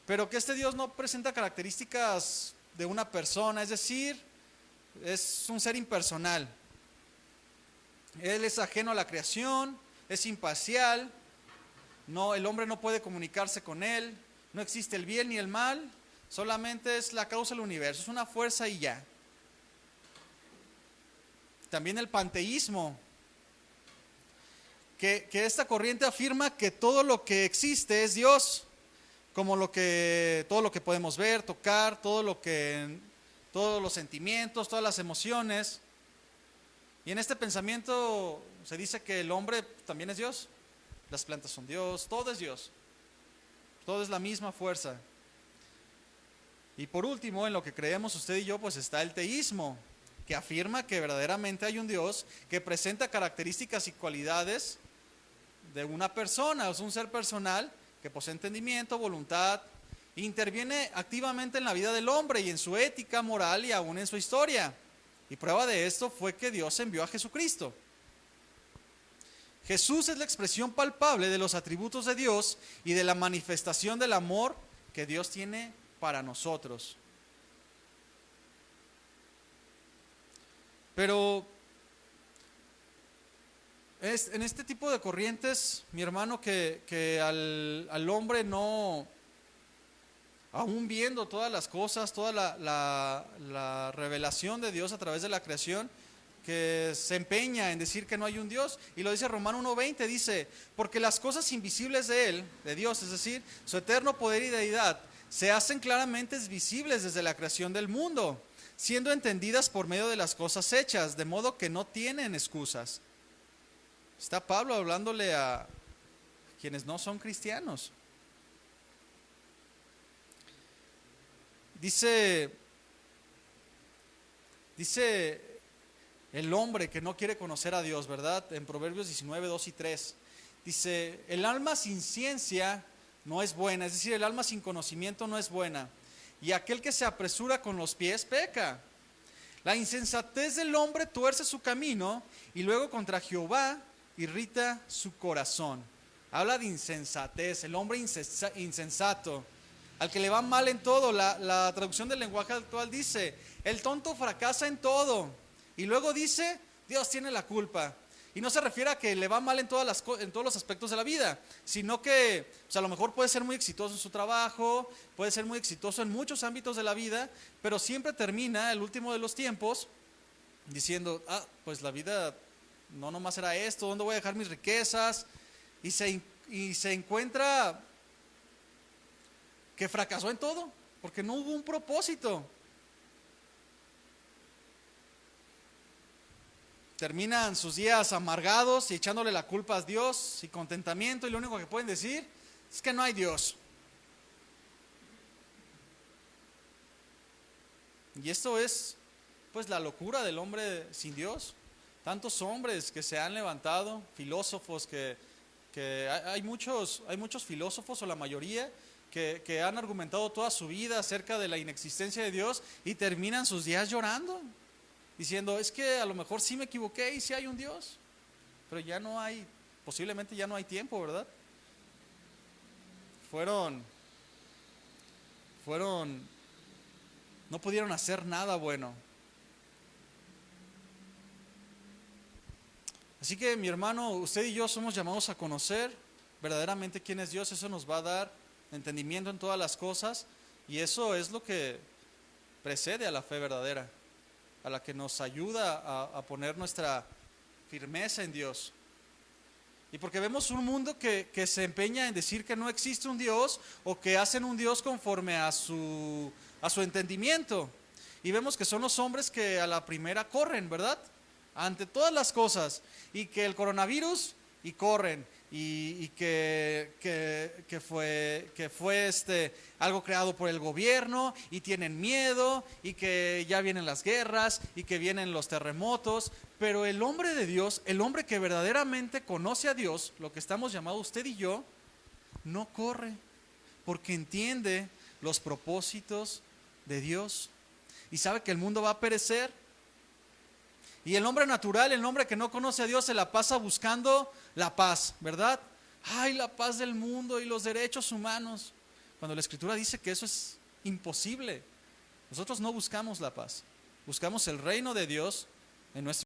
pero que este Dios no presenta características de una persona, es decir, es un ser impersonal. Él es ajeno a la creación, es imparcial, el hombre no puede comunicarse con él, no existe el bien ni el mal, solamente es la causa del universo, es una fuerza y ya. También el panteísmo, que esta corriente afirma que todo lo que existe es Dios, como todo lo que podemos ver, tocar, todos los sentimientos, todas las emociones. Y en este pensamiento se dice que el hombre también es Dios, las plantas son Dios, todo es Dios, todo es la misma fuerza. Y por último, en lo que creemos usted y yo, pues está el teísmo, que afirma que verdaderamente hay un Dios que presenta características y cualidades de una persona, es un ser personal que posee entendimiento, voluntad, e interviene activamente en la vida del hombre y en su ética, moral y aún en su historia. Y prueba de esto fue que Dios envió a Jesucristo. Jesús es la expresión palpable de los atributos de Dios y de la manifestación del amor que Dios tiene para nosotros. Pero en este tipo de corrientes, mi hermano, que al hombre no aún viendo todas las cosas, toda la revelación de Dios a través de la creación, que se empeña en decir que no hay un Dios. Y lo dice Romano 1:20, dice, porque las cosas invisibles de Él, de Dios, es decir, su eterno poder y deidad, se hacen claramente visibles desde la creación del mundo, siendo entendidas por medio de las cosas hechas, de modo que no tienen excusas. Está Pablo hablándole a quienes no son cristianos. Dice el hombre que no quiere conocer a Dios, ¿verdad? En Proverbios 19:2 y 3. Dice, el alma sin ciencia no es buena, es decir, el alma sin conocimiento no es buena. Y aquel que se apresura con los pies peca. La insensatez del hombre tuerce su camino y luego contra Jehová irrita su corazón. Habla de insensatez, el hombre insensato, al que le va mal en todo. La traducción del lenguaje actual dice, el tonto fracasa en todo. Y luego dice, Dios tiene la culpa. Y no se refiere a que le va mal en todos los aspectos de la vida, sino que a lo mejor puede ser muy exitoso en su trabajo, puede ser muy exitoso en muchos ámbitos de la vida, pero siempre termina el último de los tiempos diciendo, pues la vida no nomás era esto, ¿dónde voy a dejar mis riquezas? Y se encuentra que fracasó en todo, porque no hubo un propósito. Terminan sus días amargados y echándole la culpa a Dios y contentamiento, y lo único que pueden decir es que no hay Dios. Y esto es pues la locura del hombre sin Dios. Tantos hombres que se han levantado, filósofos que hay muchos filósofos, o la mayoría, que han argumentado toda su vida acerca de la inexistencia de Dios y terminan sus días llorando, diciendo, es que a lo mejor sí me equivoqué y sí hay un Dios, pero ya no hay, posiblemente ya no hay tiempo, ¿verdad? No pudieron hacer nada bueno. Así que mi hermano, usted y yo somos llamados a conocer verdaderamente quién es Dios. Eso nos va a dar entendimiento en todas las cosas, y eso es lo que precede a la fe verdadera, a la que nos ayuda a poner nuestra firmeza en Dios. Y porque vemos un mundo que se empeña en decir que no existe un Dios, o que hacen un Dios conforme a su entendimiento. Y vemos que son los hombres que a la primera corren, ¿verdad? Ante todas las cosas. Y que el coronavirus, y corren. Y que fue algo creado por el gobierno, y tienen miedo, y que ya vienen las guerras, y que vienen los terremotos. Pero el hombre de Dios, el hombre que verdaderamente conoce a Dios, lo que estamos llamados usted y yo, no corre, porque entiende los propósitos de Dios y sabe que el mundo va a perecer. Y el hombre natural, el hombre que no conoce a Dios, se la pasa buscando la paz, ¿verdad? Ay, la paz del mundo y los derechos humanos, cuando la Escritura dice que eso es imposible. Nosotros no buscamos la paz, buscamos el reino de Dios en nuestra